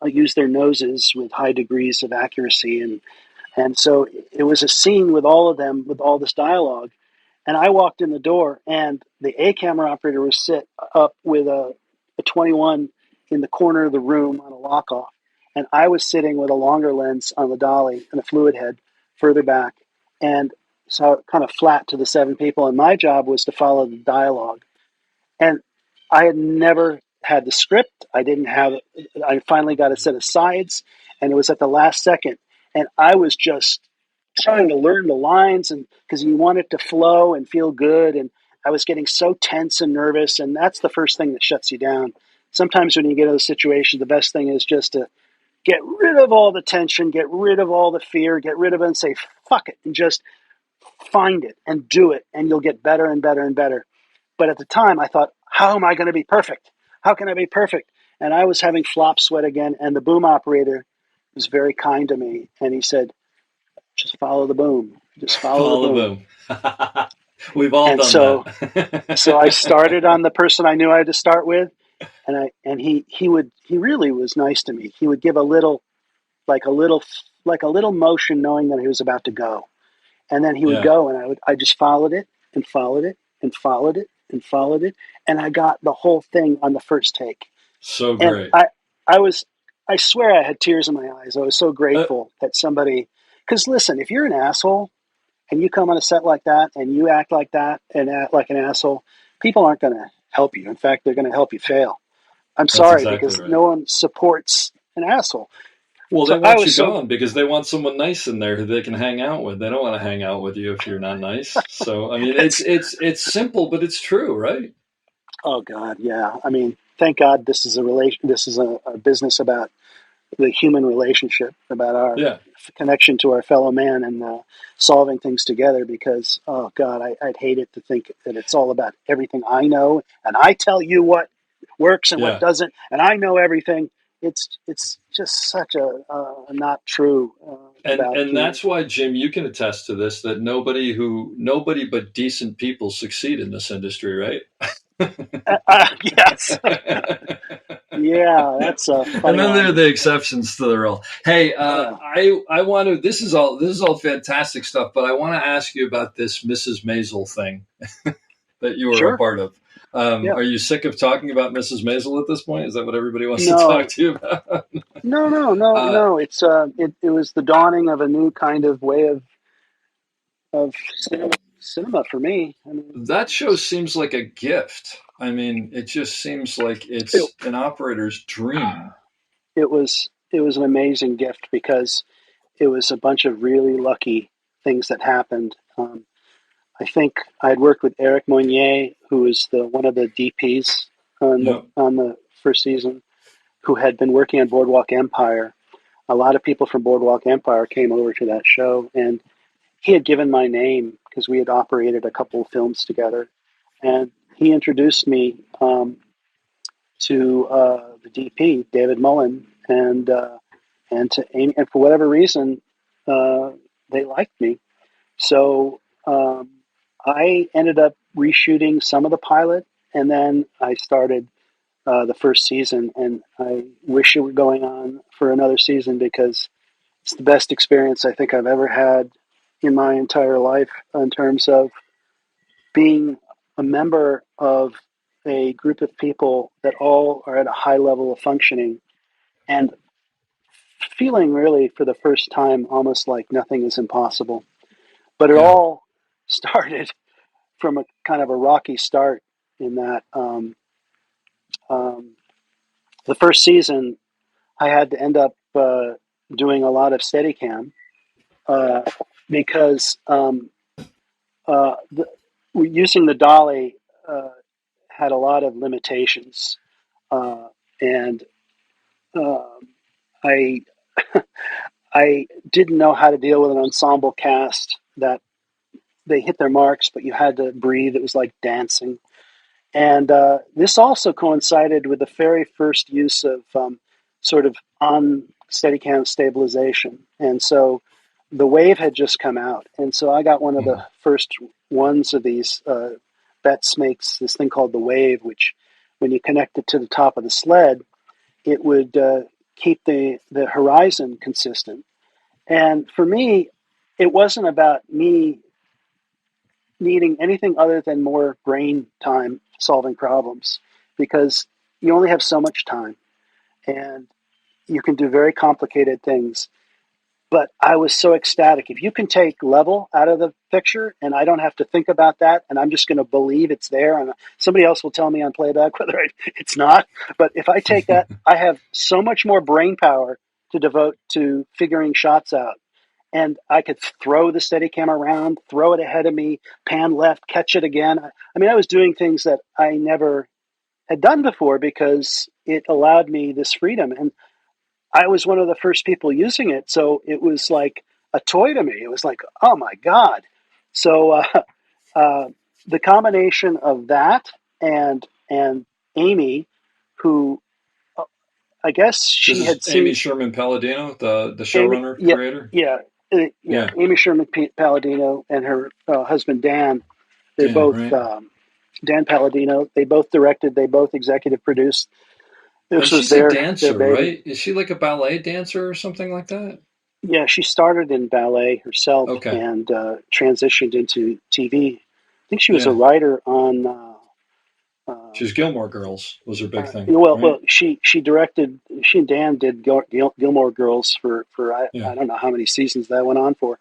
use their noses with high degrees of accuracy, and so it was a scene with all of them with all this dialogue. And I walked in the door, and the A camera operator was sit up with a 21 in the corner of the room on a lock off. And I was sitting with a longer lens on the dolly and a fluid head further back. And so kind of flat to the 7 people. And my job was to follow the dialogue. And I had never had the script. I finally got a set of sides, and it was at the last second. And I was just trying to learn the lines, and because you want it to flow and feel good. And I was getting so tense and nervous. And that's the first thing that shuts you down. Sometimes when you get in those situations, the best thing is just to get rid of all the tension, get rid of all the fear, get rid of it and say, fuck it, and just find it and do it. And you'll get better and better and better. But at the time, I thought, how am I going to be perfect? How can I be perfect? And I was having flop sweat again. And the boom operator was very kind to me. And he said, just follow the boom. Just follow the boom. We've all And done so, that. so I started on the person I knew I had to start with. And he really was nice to me. He would give a little motion knowing that he was about to go. And then he would Yeah, go, and I just followed it and followed it and followed it and followed it. And I got the whole thing on the first take. so And great. I swear I had tears in my eyes. I was so Uh, grateful that somebody, because listen, if you're an asshole and you come on a set like that and you act like that and act like an asshole, people aren't going to help you. In fact, they're going to help you fail. I'm that's sorry, exactly because right. no one supports an asshole. Well, they So I want you was so, gone because they want someone nice in there who they can hang out with. They don't want to hang out with you if you're not nice. So, I mean, it's it's, it's it's simple, but it's true, right? oh God, yeah. I mean, thank God this is this is a business about the human relationship, about our Yeah, connection to our fellow man, and solving things together. Because oh God, I'd hate it to think that it's all about everything I know and I tell you what works and what yeah. doesn't, and I know everything. It's just such a not true about And that's why, Jim, you can attest to this that nobody but decent people succeed in this industry, right? yes, yeah, that's a And funny then there are one. the exceptions to the rule. Hey, Yeah, I want to. This is all fantastic stuff, but I want to ask you about this Mrs. Maisel thing that you were a sure, part of. yeah. Are you sick of talking about Mrs. Maisel at this point? Is that what everybody wants to talk No, to you about? uh, no. It was the dawning of a new kind of way of cinema for me. I mean, that show seems like a gift. I mean, it just seems like it, it's an operator's dream. it was an amazing gift because it was a bunch of really lucky things that happened. I think I had worked with Eric Monnier, who was the one of the DPs Yep. on the first season, who had been working on Boardwalk Empire. A lot of people from Boardwalk Empire came over to that show, and he had given my name because we had operated a couple of films together, and he introduced me to the DP, David Mullen, and to Amy, and for whatever reason, uh, they liked me. So I ended up reshooting some of the pilot, and then I started the first season, and I wish it were going on for another season because it's the best experience I think I've ever had in my entire life in terms of being a member of a group of people that all are at a high level of functioning and feeling really for the first time almost like nothing is impossible. But it Yeah. all started from a kind of a rocky start in that um, the first season I had to end up doing a lot of Steadicam because using the dolly had a lot of limitations, and I I didn't know how to deal with an ensemble cast that they hit their marks, but you had to breathe. It was like dancing. And this also coincided with the very first use of sort of on Steadicam stabilization. And so the Wave had just come out. And so I got one of the first ones of these. Betts makes this thing called the Wave, which when you connect it to the top of the sled, it would keep the horizon consistent. And for me, it wasn't about me needing anything other than more brain time solving problems, because you only have so much time and you can do very complicated things. But I was so ecstatic. If you can take level out of the picture and I don't have to think about that and I'm just going to believe it's there, and somebody else will tell me on playback whether it's not. But if I take that, I have so much more brain power to devote to figuring shots out. And I could throw the Steadicam around, throw it ahead of me, pan left, catch it again. I mean, I was doing things that I never had done before because it allowed me this freedom. And I was one of the first people using it. So it was like a toy to me. It was like, oh my God. So the combination of that and Amy, who I guess This she is had Amy seen Sherman Palladino, the Amy, showrunner yeah, creator. yeah, yeah. Yeah, Amy Sherman Palladino and her husband Dan. They're Dan, both right? Dan Palladino. They both directed. They both executive produced. And This was she's a their dancer, baby. right? Is she like a ballet dancer or something like that? Yeah, she started in ballet herself Okay. and transitioned into TV. I think she was a Yeah. writer on. She's Gilmore Girls was her big thing, Well, right? she directed. She and Dan did Gilmore Girls for Yeah. I don't know how many seasons that went on for.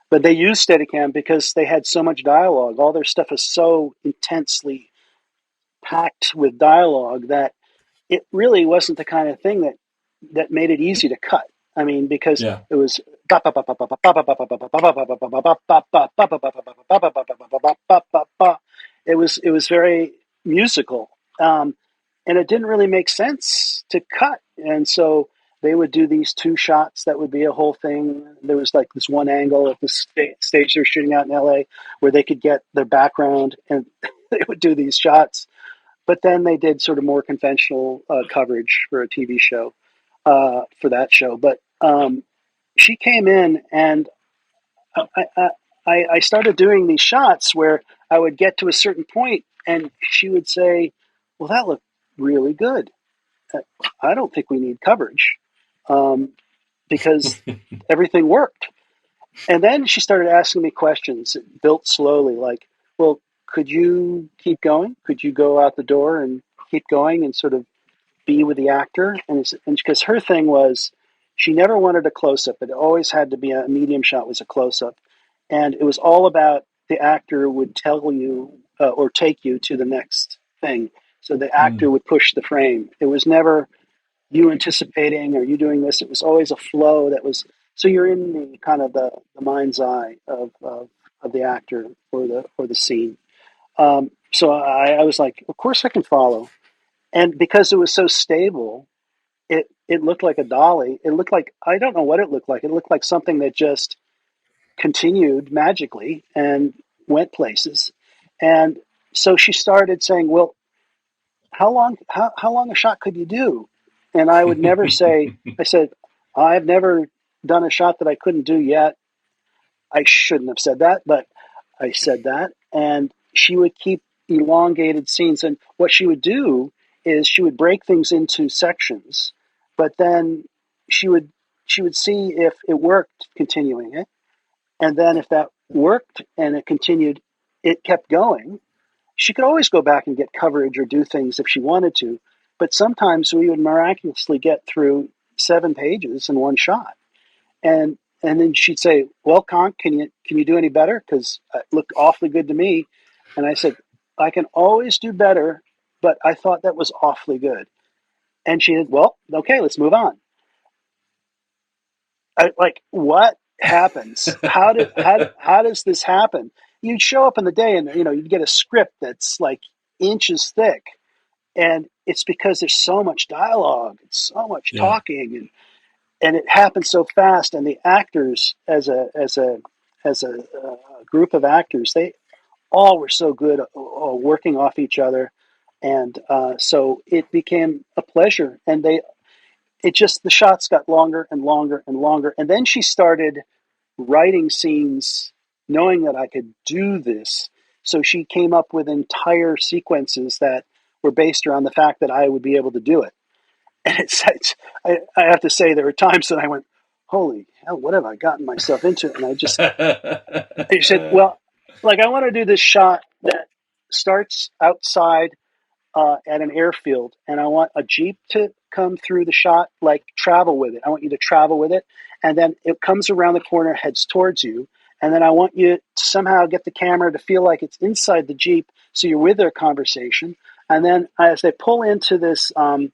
But they used Steadicam because they had so much dialogue. All their stuff is so intensely packed with dialogue that it really wasn't the kind of thing that made it easy to cut. I mean, because Yeah. it was it was very musical, and it didn't really make sense to cut. And so they would do these two shots that would be a whole thing. There was like this one angle at the stage they're shooting out in LA where they could get their background, and they would do these shots. But then they did sort of more conventional coverage for a TV show for that show. But she came in, and I started doing these shots where I would get to a certain point, and she would say, "Well, that looked really good. I don't think we need coverage because everything worked." And then she started asking me questions. It built slowly, like, "Well, could you keep going? Could you go out the door and keep going and sort of be with the actor?" And because her thing was, she never wanted a close up. It always had to be a medium shot was a close up, and it was all about the actor would tell you or take you to the next thing. So the actor Mm. would push the frame. It was never you anticipating or you doing this. It was always a flow that was. So you're in the kind of the mind's eye of the actor or the scene. So I was like, of course I can follow. And because it was so stable, it looked like a dolly. It looked like I don't know what it looked like. It looked like something that just continued magically and went places. And so she started saying, "Well, how long a shot could you do?" And I would never say. I said, "I've never done a shot that I couldn't do yet." I shouldn't have said that, but I said that. And she would keep elongated scenes. And what she would do is she would break things into sections, but then she would she would see if it worked continuing it. And then if that worked and it continued, it kept going. She could always go back and get coverage or do things if she wanted to. But sometimes we would miraculously get through 7 pages in one shot. And then she'd say, "Well, Conk, can you do any better? Because it looked awfully good to me." And I said, "I can always do better, but I thought that was awfully good." And she said, "Well, okay, let's move on." like, what happens? How does this happen? You'd show up in the day, and you'd get a script that's like inches thick, and it's because there's so much dialogue, and so much Yeah. talking, and it happens so fast. And the actors, as a group of actors, they all were so good working off each other, and so it became a pleasure. And the shots got longer and longer and longer, and then she started writing scenes knowing that I could do this. So she came up with entire sequences that were based around the fact that I would be able to do it. And I have to say, there were times that I went, holy hell, what have I gotten myself into? And I said, well, like, I want to do this shot that starts outside at an airfield, and I want a Jeep to come through the shot, like travel with it. I want you to travel with it, and then it comes around the corner, heads towards you, and then I want you to somehow get the camera to feel like it's inside the Jeep, so you're with their conversation. And then as they pull into this airplane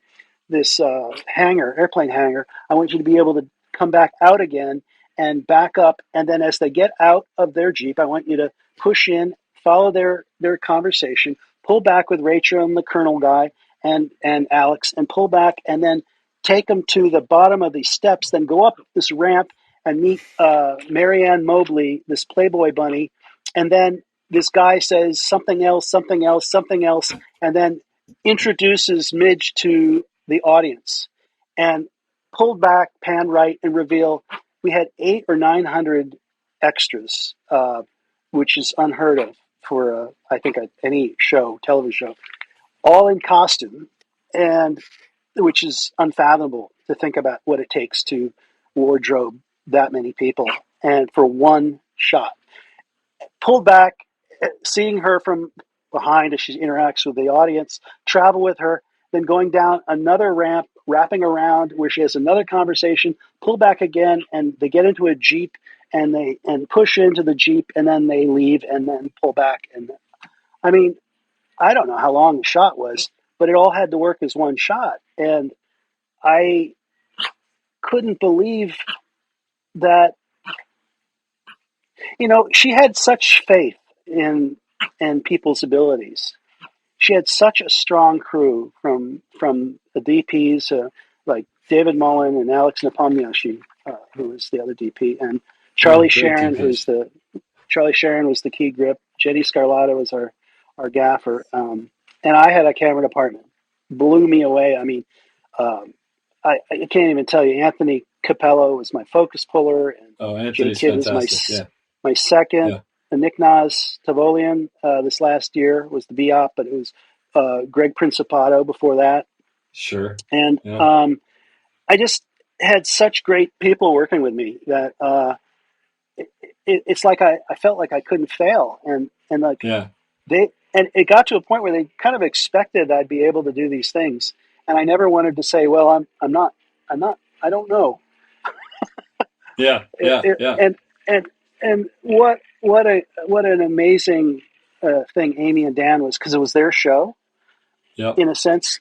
hangar, I want you to be able to come back out again and back up. And then as they get out of their Jeep, I want you to push in, follow their conversation, pull back with Rachel and the Colonel guy and Alex, and pull back, and then take them to the bottom of these steps, then go up this ramp and meet Marianne Mobley, this Playboy bunny. And then this guy says something else, something else, something else, and then introduces Midge to the audience, and pulled back, pan right, and reveal we had 800 or 900 extras, which is unheard of for I think any television show, all in costume, and which is unfathomable to think about what it takes to wardrobe that many people, and for one shot. Pulled back, seeing her from behind as she interacts with the audience, travel with her, then going down another ramp, wrapping around where she has another conversation, pull back again, and they get into a Jeep, and they push into the Jeep, and then they leave, and then pull back. And I mean, I don't know how long the shot was, but it all had to work as one shot. And I couldn't believe that, she had such faith in people's abilities. She had such a strong crew from the DPs, like David Mullen and Alex Nepomniachtchi, who was the other DP, and Charlie Sharon, Charlie Sharon was the key grip. Jetty Scarlatta was our gaffer, and I had a camera department. Blew me away. I mean, I can't even tell you. Anthony Capello was my focus puller, and Anthony's Jay Kidd fantastic. was my second. Yeah. And Nick Nas Tavolian this last year was the BOP, but it was Greg Principato before that. Sure. And yeah. I just had such great people working with me that it's like I felt like I couldn't fail, and like it got to a point where they kind of expected I'd be able to do these things, and I never wanted to say, well, I'm not, I don't know. Yeah. And what an amazing thing Amy and Dan was, because it was their show. Yep. In a sense.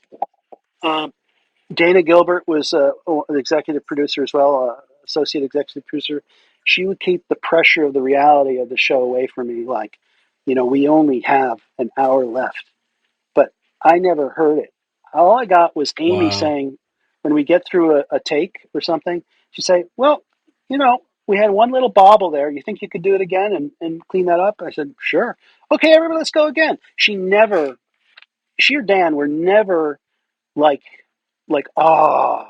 Dana Gilbert was an executive producer as well, associate executive producer. She would keep the pressure of the reality of the show away from me. Like, we only have an hour left, but I never heard it. All I got was Amy saying, when we get through a take or something, she'd say, well, we had one little bobble there. You think you could do it again and clean that up? I said, sure. Okay, everybody, let's go again. She or Dan were never like, I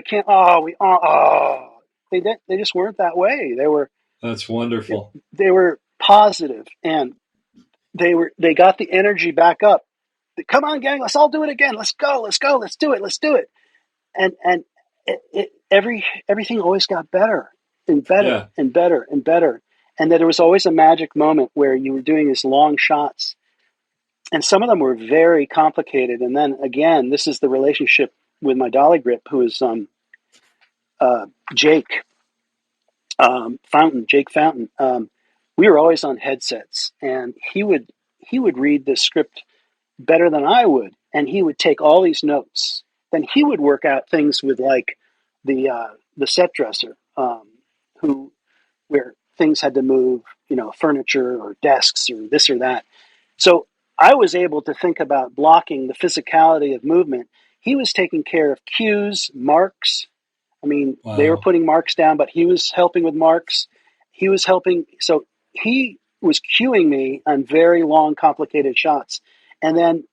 can't, they just weren't that way. That's wonderful. They were positive, and they got the energy back up. Come on, gang, let's all do it again. Let's go, let's do it. And everything always got better and better and better and better. And that there was always a magic moment where you were doing these long shots, and some of them were very complicated. And then again, this is the relationship with my dolly grip, who is Jake Fountain. Jake Fountain. We were always on headsets, and he would read the script better than I would, and he would take all these notes. Then he would work out things with like the the set dresser, who where things had to move, furniture or desks or this or that. So I was able to think about blocking the physicality of movement. He was taking care of cues, marks. I mean, they were Wow. putting marks down, but he was helping with marks. He was helping. So he was cueing me on very long, complicated shots. And then,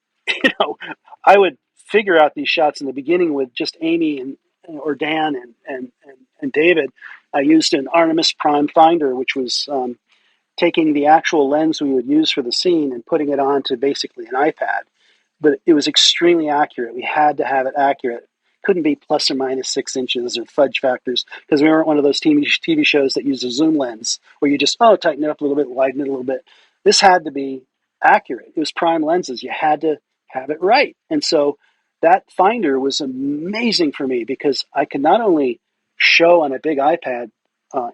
I would figure out these shots in the beginning with just Amy or Dan and David. I used an Artemis Prime Finder, which was taking the actual lens we would use for the scene and putting it onto basically an iPad. But it was extremely accurate. We had to have it accurate. Couldn't be plus or minus 6 inches or fudge factors, because we weren't one of those TV shows that use a zoom lens where you just, tighten it up a little bit, widen it a little bit. This had to be accurate. It was prime lenses. You had to have it right. And so that finder was amazing for me, because I could not only show on a big iPad,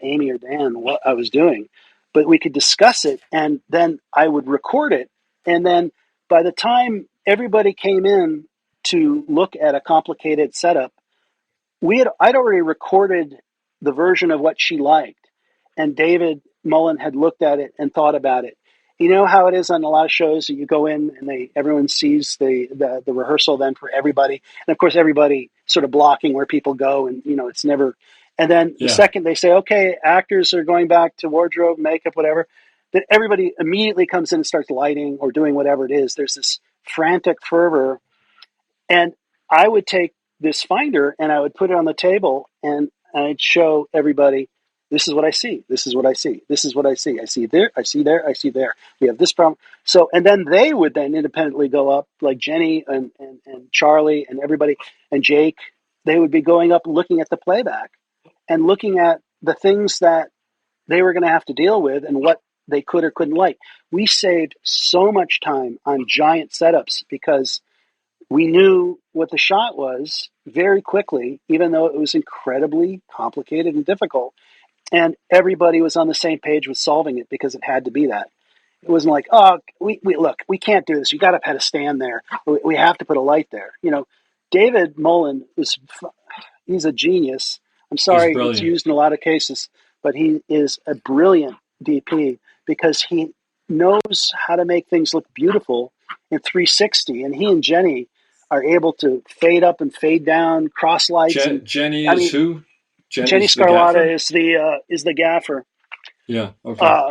Amy or Dan, what I was doing, but we could discuss it, and then I would record it. And then by the time everybody came in to look at a complicated setup, I'd already recorded the version of what she liked, and David Mullen had looked at it and thought about it. You know how it is on a lot of shows that you go in and everyone sees the rehearsal then for everybody, and of course everybody sort of blocking where people go, and it's never. And then the Yeah. second they say, okay, actors are going back to wardrobe, makeup, whatever, then everybody immediately comes in and starts lighting or doing whatever it is. There's this frantic fervor. And I would take this finder and I would put it on the table, and I'd show everybody, this is what I see. This is what I see. This is what I see. I see there. I see there. I see there. We have this problem. So, and then they would then independently go up, like Jenny and Charlie and everybody and Jake. They would be going up looking at the playback and looking at the things that they were going to have to deal with and what they could or couldn't like. We saved so much time on giant setups because we knew what the shot was very quickly, even though it was incredibly complicated and difficult. And everybody was on the same page with solving it, because it had to be that. It wasn't like, we look, we can't do this. You got to put a stand there. We have to put a light there. David Mullen he's a genius. I'm He's sorry, it's brilliant. used in a lot of cases, but he is a brilliant DP, because he knows how to make things look beautiful in 360. And he and Jenny are able to fade up and fade down, cross lights, and Jenny I is mean, who? Jenny Jenny's the Scarlata gaffer? is the gaffer. Yeah, okay. Uh,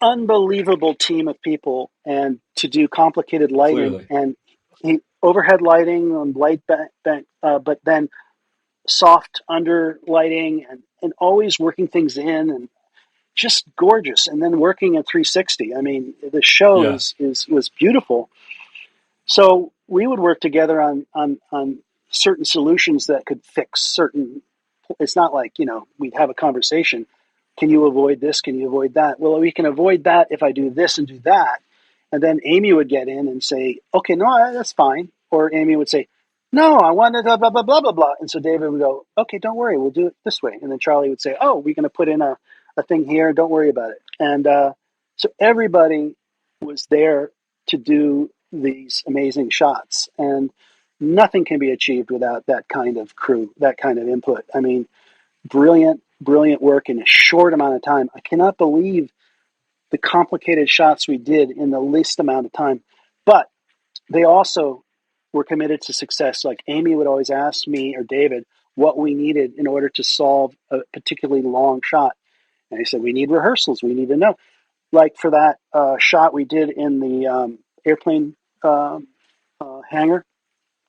Unbelievable team of people, and to do complicated lighting, Clearly. and overhead lighting on light bank, but then soft under lighting, and always working things in, and just gorgeous. And then working at 360. I mean, the show Yeah. was beautiful. So we would work together on certain solutions that could fix certain. It's not like, we'd have a conversation. Can you avoid this? Can you avoid that? Well, we can avoid that if I do this and do that. And then Amy would get in and say, okay, no, that's fine. Or Amy would say, no, I want to blah, blah, blah, blah, blah, blah. And so David would go, okay, don't worry, we'll do it this way. And then Charlie would say, oh, we're going to put in a thing here. Don't worry about it. And so everybody was there to do these amazing shots. And nothing can be achieved without that kind of crew, that kind of input. I mean, brilliant work in a short amount of time. I cannot believe the complicated shots we did in the least amount of time. But they also were committed to success. Like Amy would always ask me or David what we needed in order to solve a particularly long shot. And I said, we need rehearsals. We need to know. Like for that shot we did in the airplane hangar,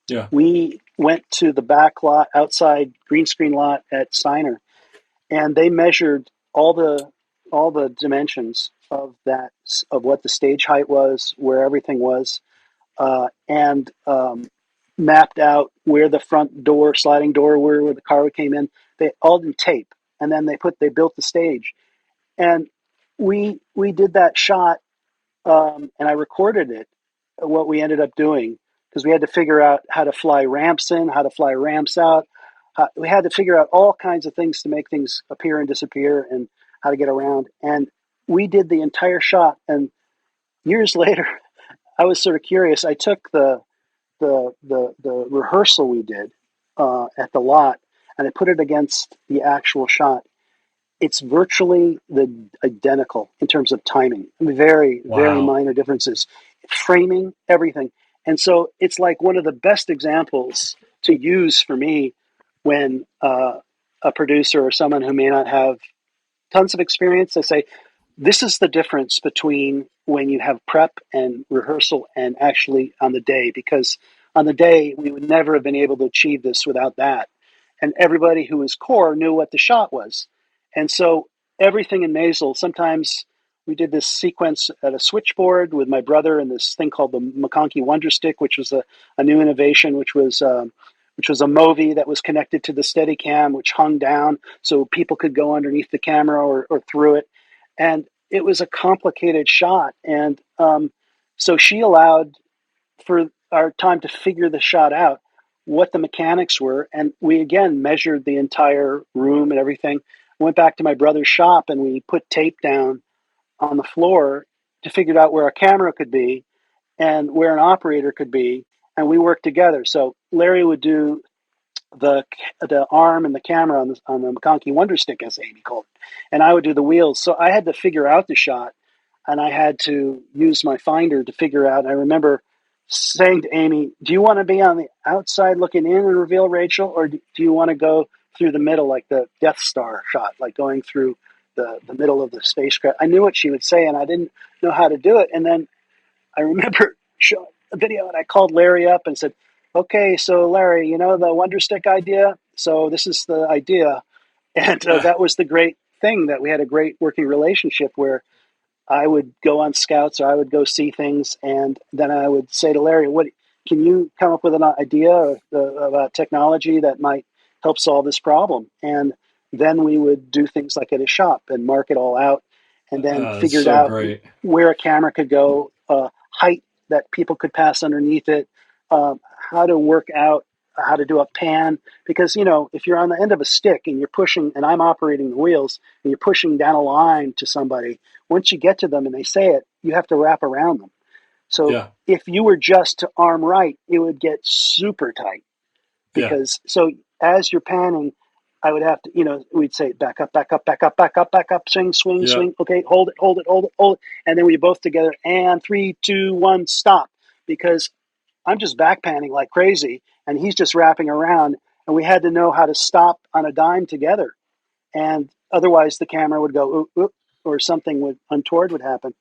Yeah. we went to the back lot, outside green screen lot at Steiner, and they measured all the dimensions of what the stage height was, where everything was, and mapped out where the front door, sliding door, where the car came in. They all in tape, and then they built the stage, and we did that shot, and I recorded it. What we ended up doing, because we had to figure out how to fly ramps in, how to fly ramps out. We had to figure out all kinds of things to make things appear and disappear, and how to get around. And we did the entire shot. And years later, I was sort of curious. I took the rehearsal we did at the lot, and I put it against the actual shot, it's virtually identical in terms of timing. Very, very Wow. minor differences, framing, everything. And so it's like one of the best examples to use for me when a producer or someone who may not have tons of experience, they say, this is the difference between when you have prep and rehearsal and actually on the day, because on the day we would never have been able to achieve this without that. And everybody who was core knew what the shot was. And so everything in Maisel, sometimes we did this sequence at a switchboard with my brother and this thing called the McConkey Wonder Stick, which was a new innovation, which was a Movi that was connected to the Steadicam, which hung down so people could go underneath the camera or through it. And it was a complicated shot. And so she allowed for our time to figure the shot out, what the mechanics were. And we again measured the entire room and everything. Went back to my brother's shop and we put tape down on the floor to figure out where a camera could be and where an operator could be. And we worked together. So Larry would do the arm and the camera on the McConkey Wonder Stick, as Amy called it, and I would do the wheels. So I had to figure out the shot, and I had to use my finder to figure out. I remember saying to Amy, "Do you want to be on the outside looking in and reveal Rachel, or do you want to go through the middle like the Death Star shot, like going through the middle of the spacecraft?" I knew what she would say, and I didn't know how to do it. And then I remember showing a video, and I called Larry up and said, "Okay, so Larry, you know the Wonder Stick idea? So this is the idea." And that was the great thing, that we had a great working relationship where I would go on scouts or I would go see things, and then I would say to Larry, "What can you come up with an idea about technology that might help solve this problem?" And then we would do things like at a shop and mark it all out, and then It's figured so out great. where a camera could go, height that people could pass underneath it, how to work out how to do a pan. Because, if you're on the end of a stick and you're pushing, and I'm operating the wheels, and you're pushing down a line to somebody, once you get to them and they say it, you have to wrap around them. So Yeah. if you were just to arm right, it would get super tight. Yeah. Because so as you're panning, I would have to, we'd say back up, back up, back up, back up, back up, swing, swing, Yeah. swing. Okay, hold it, hold it, hold it, hold it. And then we both together, and 3, 2, 1, stop. Because I'm just back panning like crazy, and he's just wrapping around, and we had to know how to stop on a dime together. And otherwise the camera would go, oop, oop, or something untoward would happen.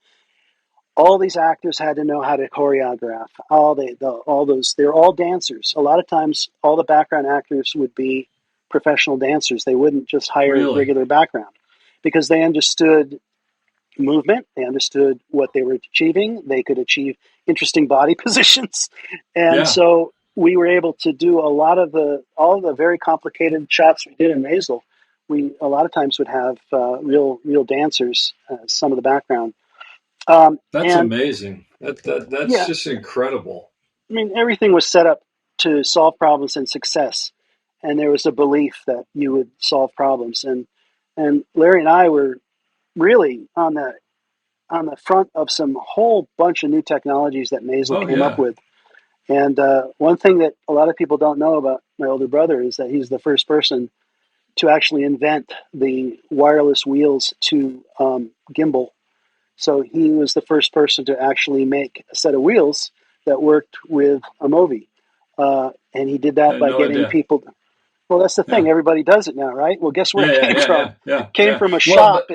All these actors had to know how to choreograph. All those, they're all dancers. A lot of times, all the background actors would be professional dancers. They wouldn't just hire Really. regular background, because they understood movement. They understood what they were achieving. They could achieve interesting body positions, and Yeah. so we were able to do all the very complicated shots we did in Maisel. We a lot of times would have real dancers, some of the background. That's And amazing. That's yeah, just incredible. I mean, everything was set up to solve problems and success, and there was a belief that you would solve problems. And Larry and I were really on the front of some whole bunch of new technologies that Maisel Oh came up yeah. with. And one thing that a lot of people don't know about my older brother is that he's the first person to actually invent the wireless wheels to gimbal. So he was the first person to actually make a set of wheels that worked with a Movi. And he did I that had by no getting idea. people. Well, that's the thing. Yeah. Everybody does it now, right? Well, guess where Yeah. it Yeah. came Yeah. from? Yeah. Yeah. Came Yeah. from a Well, shop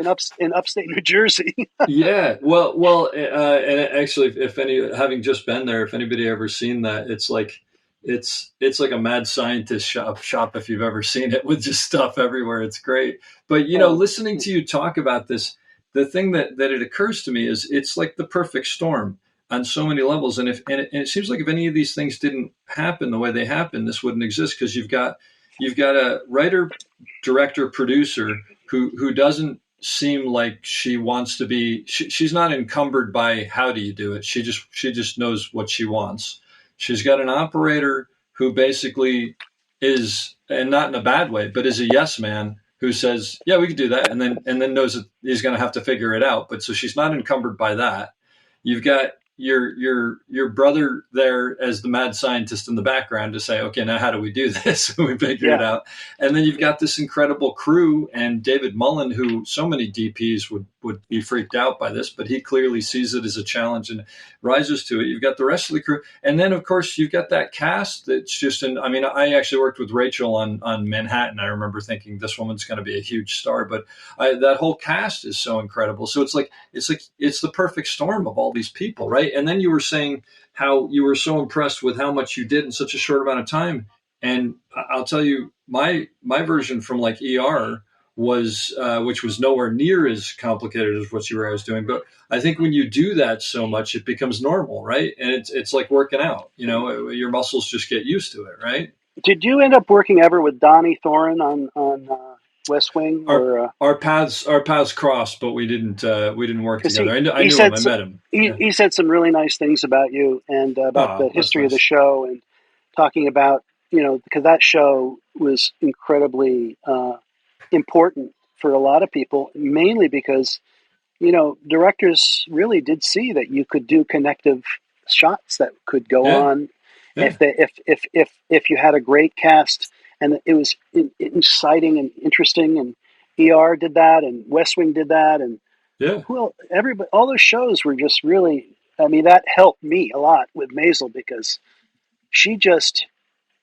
in upstate New Jersey. yeah. Well. And actually, if any, having just been there, if anybody ever seen that, it's like a mad scientist shop if you've ever seen it, with just stuff everywhere. It's great. But Oh, listening to you talk about this, the thing that it occurs to me is it's like the perfect storm on so many levels. And it seems like if any of these things didn't happen the way they happen, this wouldn't exist, because you've got a writer, director, producer who doesn't seem like she wants to be. She's not encumbered by how do you do it. She just knows what she wants. She's got an operator who basically is, and not in a bad way, but is a yes man, who says, yeah, we could do that, and then knows that he's going to have to figure it out. But so she's not encumbered by that. You've got your brother there as the mad scientist in the background to say, okay, now how do we do this? We figure it Yeah. out. And then you've got this incredible crew and David Mullen, who so many DPs would be freaked out by this, but he clearly sees it as a challenge and rises to it. You've got the rest of the crew. And then, of course, you've got that cast that's just, I mean, I actually worked with Rachel on Manhattan. I remember thinking this woman's going to be a huge star, but that whole cast is so incredible. So it's the perfect storm of all these people, right? And then you were saying how you were so impressed with how much you did in such a short amount of time. And I'll tell you, my version from like ER was, which was nowhere near as complicated as what you were always doing. But I think when you do that so much, it becomes normal, right? And it's like working out. You know, your muscles just get used to it, right? Did you end up working ever with Donnie Thorin on West Wing, Our or our paths crossed, but we didn't work because together. I he knew him. said I met him. Yeah. he said some really nice things about you and about the Oh, that's history of the nice. show, and talking about, because that show was incredibly important for a lot of people, mainly because directors really did see that you could do connective shots that could go Yeah. on Yeah. if you had a great cast, and it was exciting and interesting, and ER did that, and West Wing did that, and Yeah. well, everybody, all those shows were just really. I mean, that helped me a lot with Maisel, because she just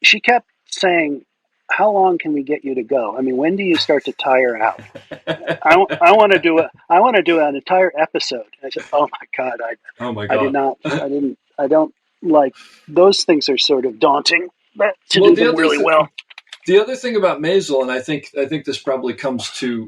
she kept saying, "How long can we get you to go? I mean, when do you start to tire out? I want to do an entire episode." And I said, "Oh my God, Oh my I did God. not, I don't like those things are sort of daunting, but to Well, do them really well." the other thing about Maisel, and I think this probably comes to,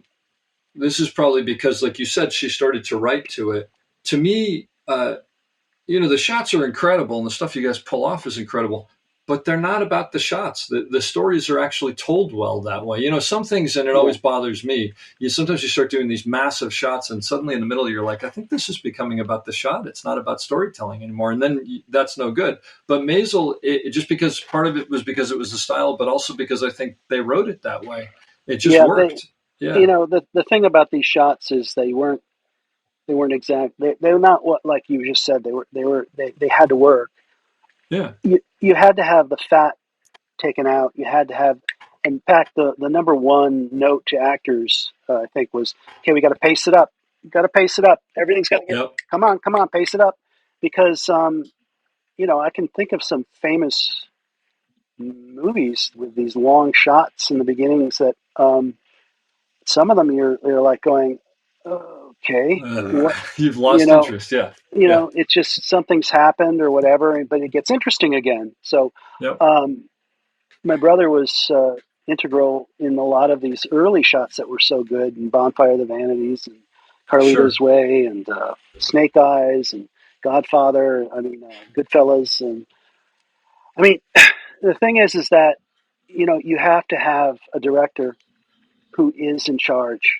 this is probably because, like you said, she started to write to it. To me, the shots are incredible and the stuff you guys pull off is incredible, but they're not about the shots. The stories are actually told well that way. Some things, and it Yeah, always bothers me, sometimes you start doing these massive shots and suddenly in the middle you're like, I think this is becoming about the shot. It's not about storytelling anymore. And then that's no good. But Maisel, just because part of it was because it was the style, but also because I think they wrote it that way. It just yeah. worked. Yeah. The thing about these shots is they weren't exact. They're not what, like you just said. They had to work. Yeah. You had to have the fat taken out. You had to have, in fact, the number one note to actors, I think, was, okay, we got to pace it up. You got to pace it up. Everything's got to get, Yep. come on, pace it up. Because, I can think of some famous movies with these long shots in the beginnings that some of them you're like going, okay, what, You've you lost know, interest. Yeah. Yeah. it's just something's happened or whatever, but it gets interesting again. So, Yep. my brother was integral in a lot of these early shots that were so good, and Bonfire of the Vanities, and Sure. Carlito's Way, and Snake Eyes, and Godfather. I mean, Goodfellas, and I mean, the thing is that you have to have a director who is in charge.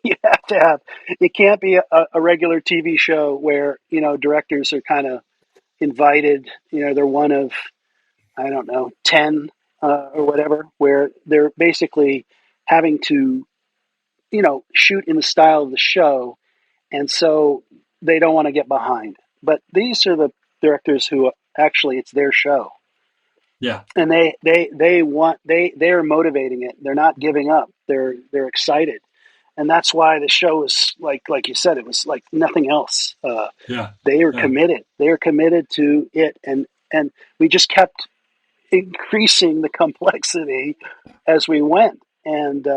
You have to have. It can't be a regular TV show where directors are kind of invited. They're one of, I don't know, 10 or whatever, where they're basically having to, shoot in the style of the show. And so they don't want to get behind. But these are the directors who actually, it's their show. Yeah. And they're motivating it. They're not giving up. They're excited. And that's why the show is like you said, it was like nothing else. Yeah. They are Yeah. committed. They are committed to it. And we just kept increasing the complexity as we went. And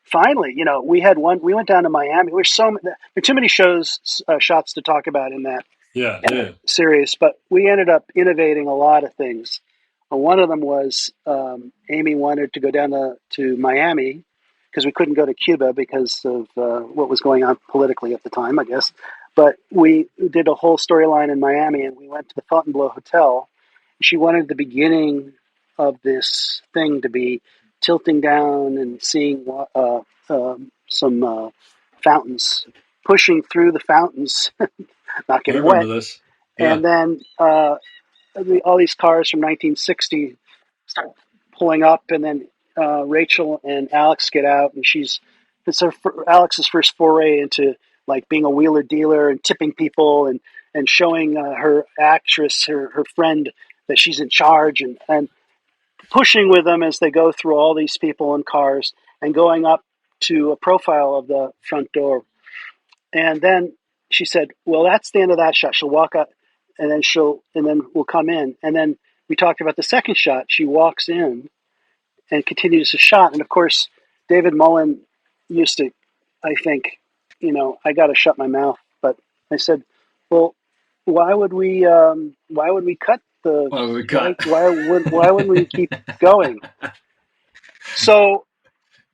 finally, we went down to Miami. There were too many shots to talk about in that Yeah. Yeah. series, but we ended up innovating a lot of things. One of them was Amy wanted to go down to Miami because we couldn't go to Cuba because of what was going on politically at the time, I guess. But we did a whole storyline in Miami, and we went to the Fontainebleau Hotel. She wanted the beginning of this thing to be tilting down and seeing some fountains, pushing through the fountains, not I getting remember wet, this. Yeah. and then all these cars from 1960 start pulling up, and then Rachel and Alex get out, and Alex's first foray into like being a wheeler dealer and tipping people, and and showing her actress, her friend, that she's in charge, and pushing with them as they go through all these people and cars and going up to a profile of the front door. And then she said, well, that's the end of that shot. She'll walk up and then we'll come in. And then we talked about the second shot. She walks in and continues the shot. And of course, David Mullen used to, I think, I got to shut my mouth. But I said, well, why would we cut the, Well, we cut. why wouldn't we keep going? So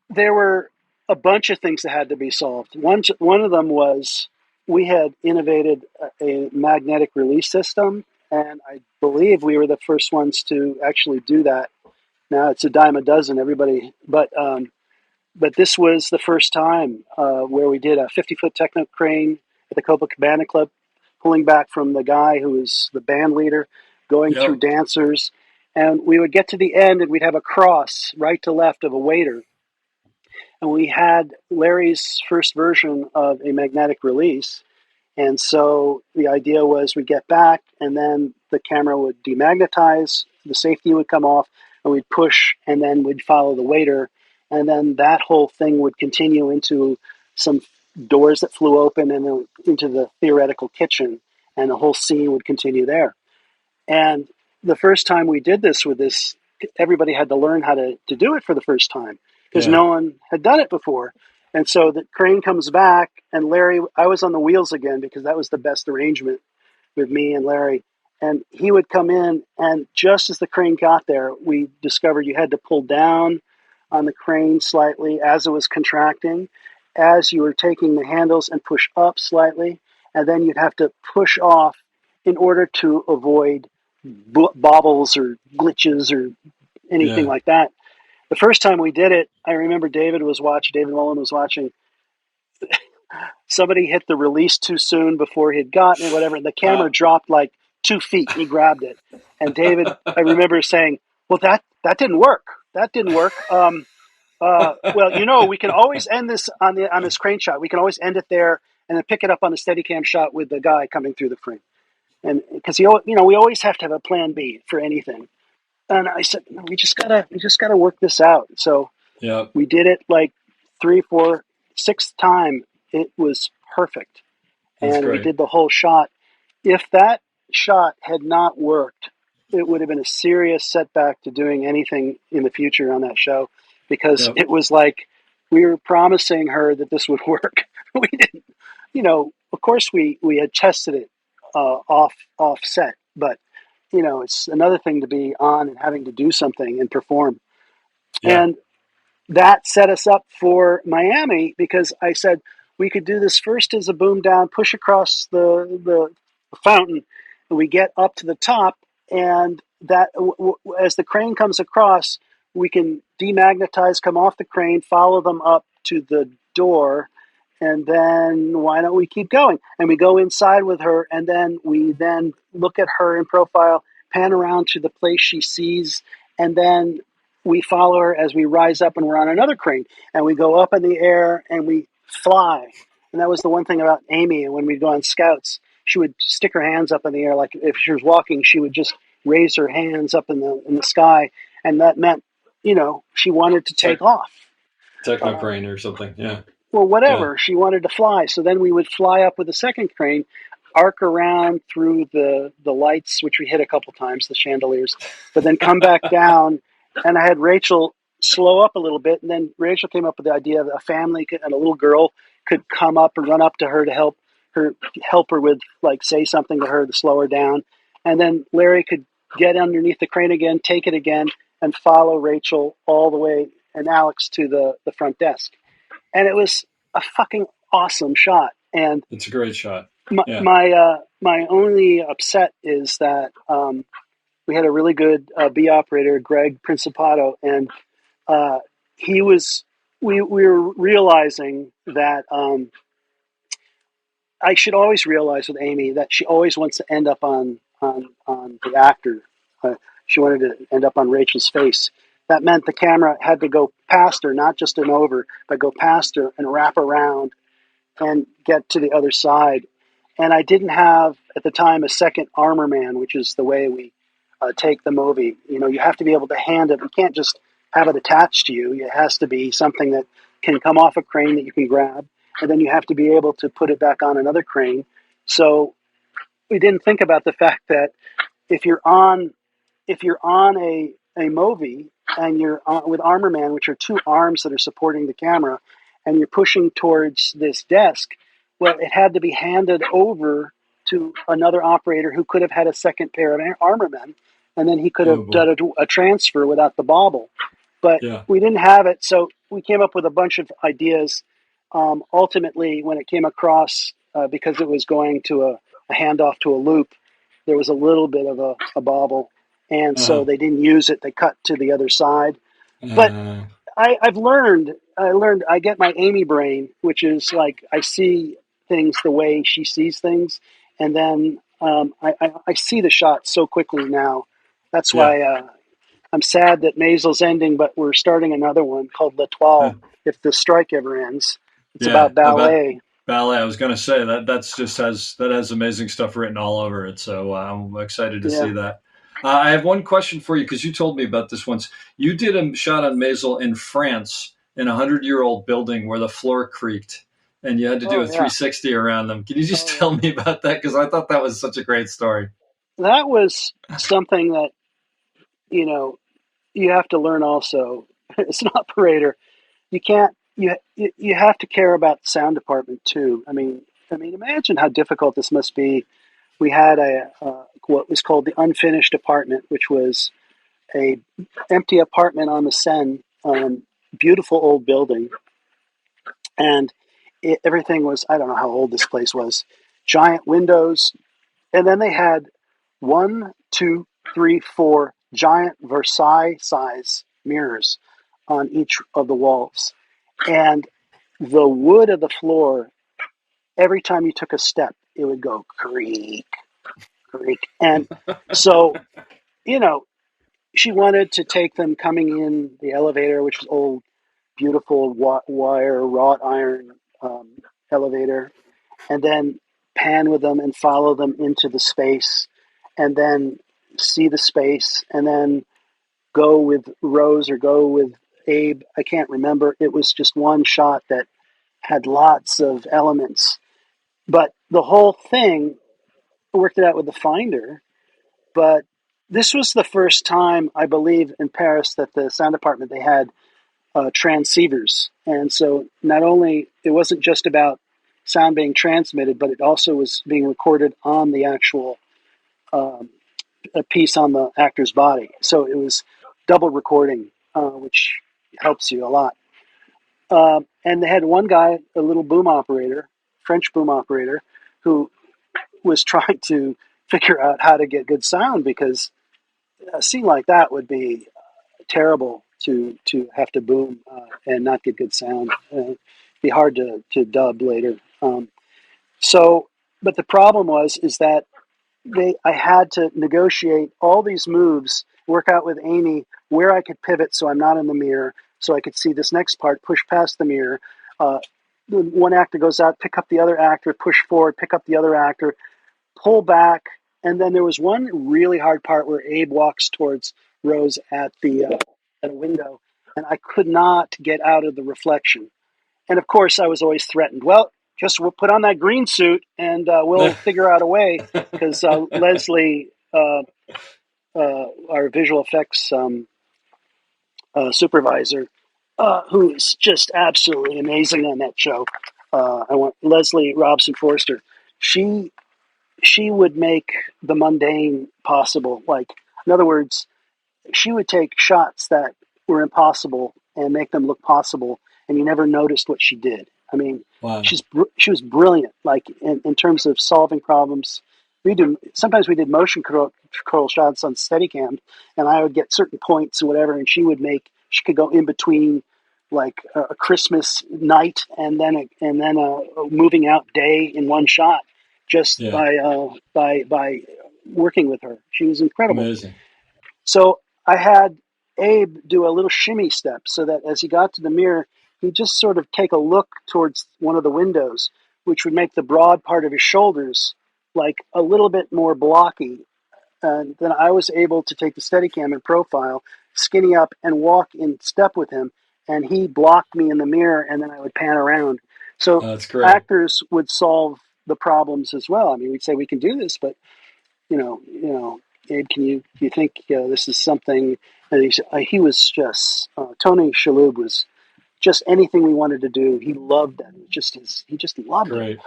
there were a bunch of things that had to be solved. One of them was we had innovated a magnetic release system, and I believe we were the first ones to actually do that. Now it's a dime a dozen, everybody, but this was the first time where we did a 50-foot techno crane at the Copacabana Club, pulling back from the guy who was the band leader, going through dancers, and we would get to the end and we'd have a cross right to left of a waiter. And we had Larry's first version of a magnetic release. And so the idea was we'd get back and then the camera would demagnetize, the safety would come off, and we'd push, and then we'd follow the waiter. And then that whole thing would continue into some doors that flew open and then into the theoretical kitchen. And the whole scene would continue there. And the first time we did this with this, everybody had to learn how to do it for the first time because no one had done it before. And so the crane comes back, and Larry, I was on the wheels again because that was the best arrangement with me and Larry. And he would come in, and just as the crane got there, we discovered you had to pull down on the crane slightly as it was contracting, as you were taking the handles, and push up slightly. And then you'd have to push off in order to avoid bobbles or glitches or anything like that. The first time we did it, I remember David Mullen was watching. Somebody hit the release too soon before he'd gotten it, whatever, and the camera dropped like 2 feet. He grabbed it. And David, I remember saying, well, that didn't work. That didn't work. Well, we can always end this on this crane shot. We can always end it there and then pick it up on a Steadicam shot with the guy coming through the frame. And because we always have to have a plan B for anything. And I said, no, we just gotta work this out. So we did it like 3, 4, 6th time. It was perfect. And we did the whole shot. If that shot had not worked, it would have been a serious setback to doing anything in the future on that show, because it was like we were promising her that this would work. We didn't, of course we had tested it off set, but it's another thing to be on and having to do something and perform. And that set us up for Miami, because I said we could do this first as a boom down, push across the fountain, and we get up to the top, and that as the crane comes across, we can demagnetize, come off the crane, follow them up to the door, and then why don't we keep going? And we go inside with her, and then we look at her in profile, pan around to the place she sees, and then we follow her as we rise up, and we're on another crane, and we go up in the air and we fly. And that was the one thing about Amy. And when we'd go on scouts, she would stick her hands up in the air, like if she was walking, she would just raise her hands up in the sky, and that meant she wanted to take off. Techno crane or something, Well, whatever. She wanted to fly. So then we would fly up with the second crane, arc around through the lights, which we hit a couple times, the chandeliers, but then come back down. And I had Rachel slow up a little bit. And then Rachel came up with the idea that a family and a little girl could come up and run up to her to help her with, like, say something to her to slow her down. And then Larry could get underneath the crane again, take it again, and follow Rachel all the way, and Alex to the front desk. And it was a fucking awesome shot. And it's a great shot. My only upset is that we had a really good B operator, Greg Principato, and we were realizing that I should always realize with Amy that she always wants to end up on the actor. She wanted to end up on Rachel's face. That meant the camera had to go past her, not just an over, but go past her and wrap around and get to the other side. And I didn't have at the time, a second armor man, which is the way we take the movie. You have to be able to hand it. You can't just have it attached to you. It has to be something that can come off a crane that you can grab, and then you have to be able to put it back on another crane. So we didn't think about the fact that if you're on a movie and you're with armor man, which are two arms that are supporting the camera, and you're pushing towards this desk, well, it had to be handed over to another operator who could have had a second pair of armor men, and then he could Oh have boy. done a transfer without the bobble. But Yeah. we didn't have it, so we came up with a bunch of ideas. Ultimately, when it came across, because it was going to a handoff to a loop, there was a little bit of a bobble, and so Uh-huh. they didn't use it. They cut to the other side. But Uh, I've learned. I get my Amy brain, which is like I see things the way she sees things, and then I see the shot so quickly now. That's yeah. why I'm sad that Maisel's ending, but we're starting another one called L'Etoile. If the strike ever ends, it's Yeah. about About ballet. ballet. I was going to say that has amazing stuff written all over it. So I'm excited to Yeah. see that. I have one question for you because you told me about this once. You did a shot on Maisel in France in a 100-year-old building where the floor creaked, and you had to do Oh a yeah. 360 around them. Can you just Oh yeah. tell me about that? Because I thought that was such a great story. That was something that you know you have to learn. Also, as an operator, you can't. You have to care about the sound department too. I mean, imagine how difficult this must be. We had what was called the unfinished apartment, which was a empty apartment on the Seine, beautiful old building, and everything was, I don't know how old this place was, giant windows, and then they had one, two, three, four giant Versailles size mirrors on each of the walls, and the wood of the floor, every time you took a step, it would go creak, creak, and so you know she wanted to take them coming in the elevator, which was old, beautiful wire, wrought iron elevator, and then pan with them and follow them into the space, and then see the space, and then go with Rose or go with Abe. I can't remember. It was just one shot that had lots of elements, but the whole thing worked it out with the Finder. But this was the first time, I believe, in Paris that the sound department, they had transceivers, and so not only it wasn't just about sound being transmitted, but it also was being recorded on the actual um, a piece on the actor's body. So it was double recording, which helps you a lot. And they had one guy, a little boom operator, French boom operator, who was trying to figure out how to get good sound, because a scene like that would be terrible to have to boom and not get good sound. Be hard to dub later. So, but the problem was is that I had to negotiate all these moves, work out with Amy where I could pivot so I'm not in the mirror, so I could see this next part, push past the mirror. Uh, one actor goes out, pick up the other actor, push forward, pick up the other actor, pull back, and then there was one really hard part where Abe walks towards Rose at a window, and I could not get out of the reflection. And of course, I was always threatened. Well, just we'll put on that green suit, and we'll figure out a way. Because Leslie, our visual effects supervisor, who is just absolutely amazing on that show, I want Leslie Robson Forster. She she would make the mundane possible. Like, in other words, she would take shots that were impossible and make them look possible, and you never noticed what she did. I mean, Wow. she was brilliant. Like in terms of solving problems, sometimes we did motion control shots on Steadicam, and I would get certain points or whatever, and she could go in between like a Christmas night and then a moving out day in one shot, just Yeah. by working with her. She was incredible. Amazing. So I had Abe do a little shimmy step so that as he got to the mirror, he'd just sort of take a look towards one of the windows, which would make the broad part of his shoulders like a little bit more blocky. And then I was able to take the Steadicam and profile, skinny up, and walk in step with him. And he blocked me in the mirror, and then I would pan around. So That's great. actors would solve the problems as well. I mean, we'd say we can do this, but Abe, do you think this is something? And he was just Tony Shalhoub was just anything we wanted to do. He loved that. He just loved it. Great.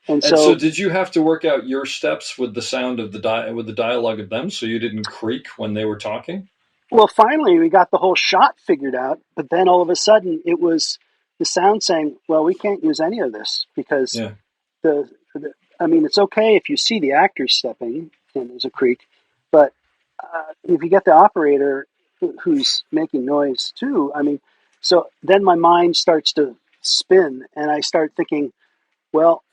And And so so, did you have to work out your steps with the sound of with the dialogue of them so you didn't creak when they were talking? well, finally we got the whole shot figured out. But then all of a sudden it was the sound saying, "Well, we can't use any of this because Yeah. I mean, it's okay if you see the actors stepping and there's a creak, but if you get the operator who's making noise too, I mean, so then my mind starts to spin and I start thinking, well,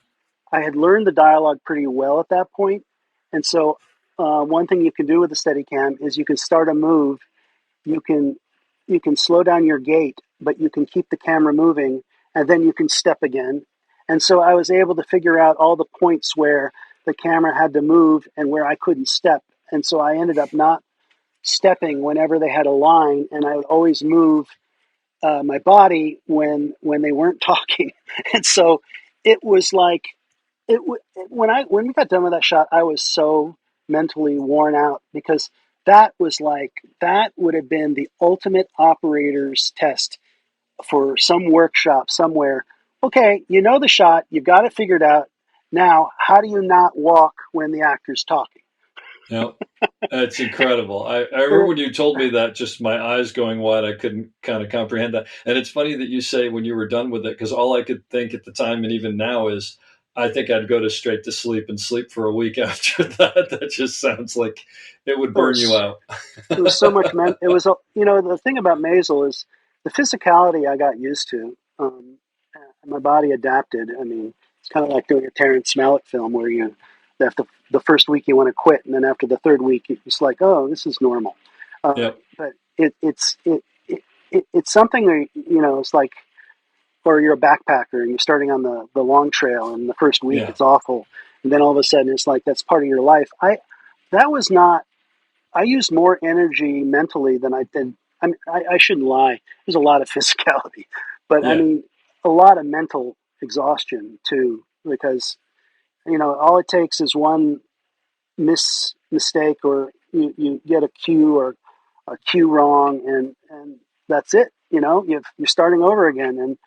I had learned the dialogue pretty well at that point. And so one thing you can do with the Steadicam is you can start a move. You can slow down your gait, but you can keep the camera moving, and then you can step again. And so I was able to figure out all the points where the camera had to move and where I couldn't step. And so I ended up not stepping whenever they had a line, and I would always move my body when they weren't talking. And so it was like when we got done with that shot, I was so mentally worn out because that would have been the ultimate operator's test for some workshop somewhere. Okay, you know the shot, you've got it figured out. Now, how do you not walk when the actor's talking? Yeah. That's incredible. I remember when you told me that, just my eyes going wide. I couldn't kind of comprehend that. And it's funny that you say when you were done with it, because all I could think at the time and even now is I think I'd go to straight to sleep and sleep for a week after that. That just sounds like it would It burn you was out. it was so much it was the thing about Maisel is the physicality I got used to. My body adapted. I mean, it's kind of like doing a Terrence Malick film where you after the first week you want to quit, and then after the third week it's like, oh, this is normal. Yep. But it's something that, it's like, or you're a backpacker and you're starting on the long trail, and the first week Yeah. it's awful, and then all of a sudden it's like that's part of your life. That was not. I used more energy mentally than I did. I mean, I shouldn't lie. There's a lot of physicality, but I Yeah. mean, a lot of mental exhaustion too, because all it takes is one mistake, or you get a cue or a cue wrong, and that's it. You're starting over again, and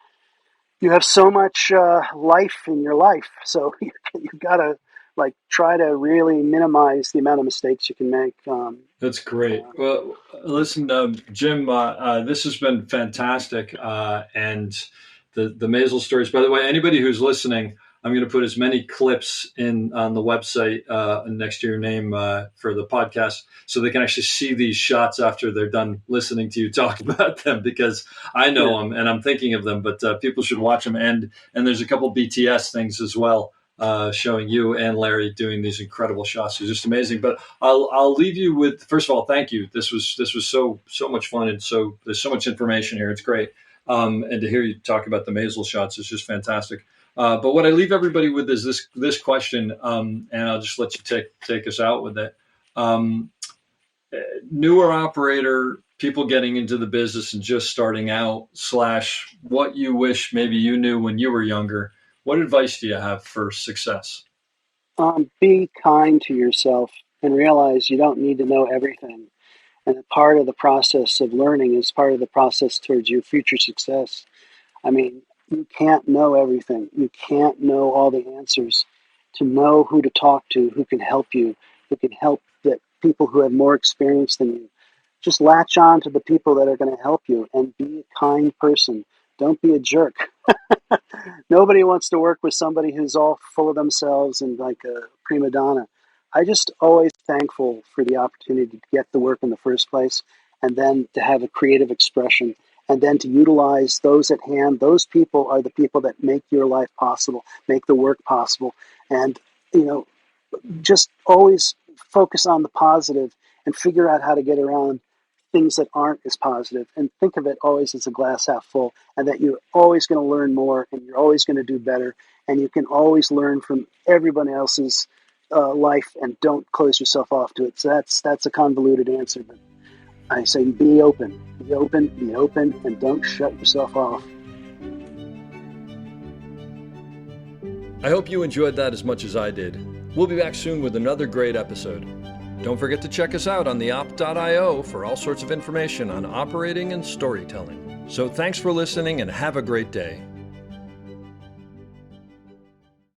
you have so much life in your life, so you've got to like try to really minimize the amount of mistakes you can make. That's great. Well, listen, Jim, this has been fantastic. And the Maisel stories, by the way, anybody who's listening, I'm going to put as many clips in on the website next to your name for the podcast so they can actually see these shots after they're done listening to you talk about them, because I know Yeah. them and I'm thinking of them, but people should watch them. And there's a couple BTS things as well, showing you and Larry doing these incredible shots. It's just amazing. But I'll leave you with, first of all, thank you. This was so much fun, and so there's so much information here. It's great. And to hear you talk about the Maisel shots is just fantastic. But what I leave everybody with is this question, and I'll just let you take us out with it. Um, Newer operator, people getting into the business and just starting out, / what you wish maybe you knew when you were younger. What advice do you have for success? Be kind to yourself and realize you don't need to know everything. And that part of the process of learning is part of the process towards your future success. I mean, you can't know everything. You can't know all the answers. To know who to talk to, who can help you, who can help the people who have more experience than you. Just latch on to the people that are going to help you and be a kind person. Don't be a jerk. Nobody wants to work with somebody who's all full of themselves and like a prima donna. I just always thankful for the opportunity to get the work in the first place, and then to have a creative expression, and then to utilize those at hand. Those people are the people that make your life possible, make the work possible. And, you know, just always focus on the positive and figure out how to get around things that aren't as positive, and think of it always as a glass half full, and that you're always going to learn more and you're always going to do better, and you can always learn from everyone else's life and don't close yourself off to it. So that's a convoluted answer, but I say be open, and don't shut yourself off. I hope you enjoyed that as much as I did. We'll be back soon with another great episode. Don't forget to check us out on theop.io for all sorts of information on operating and storytelling. So thanks for listening and have a great day.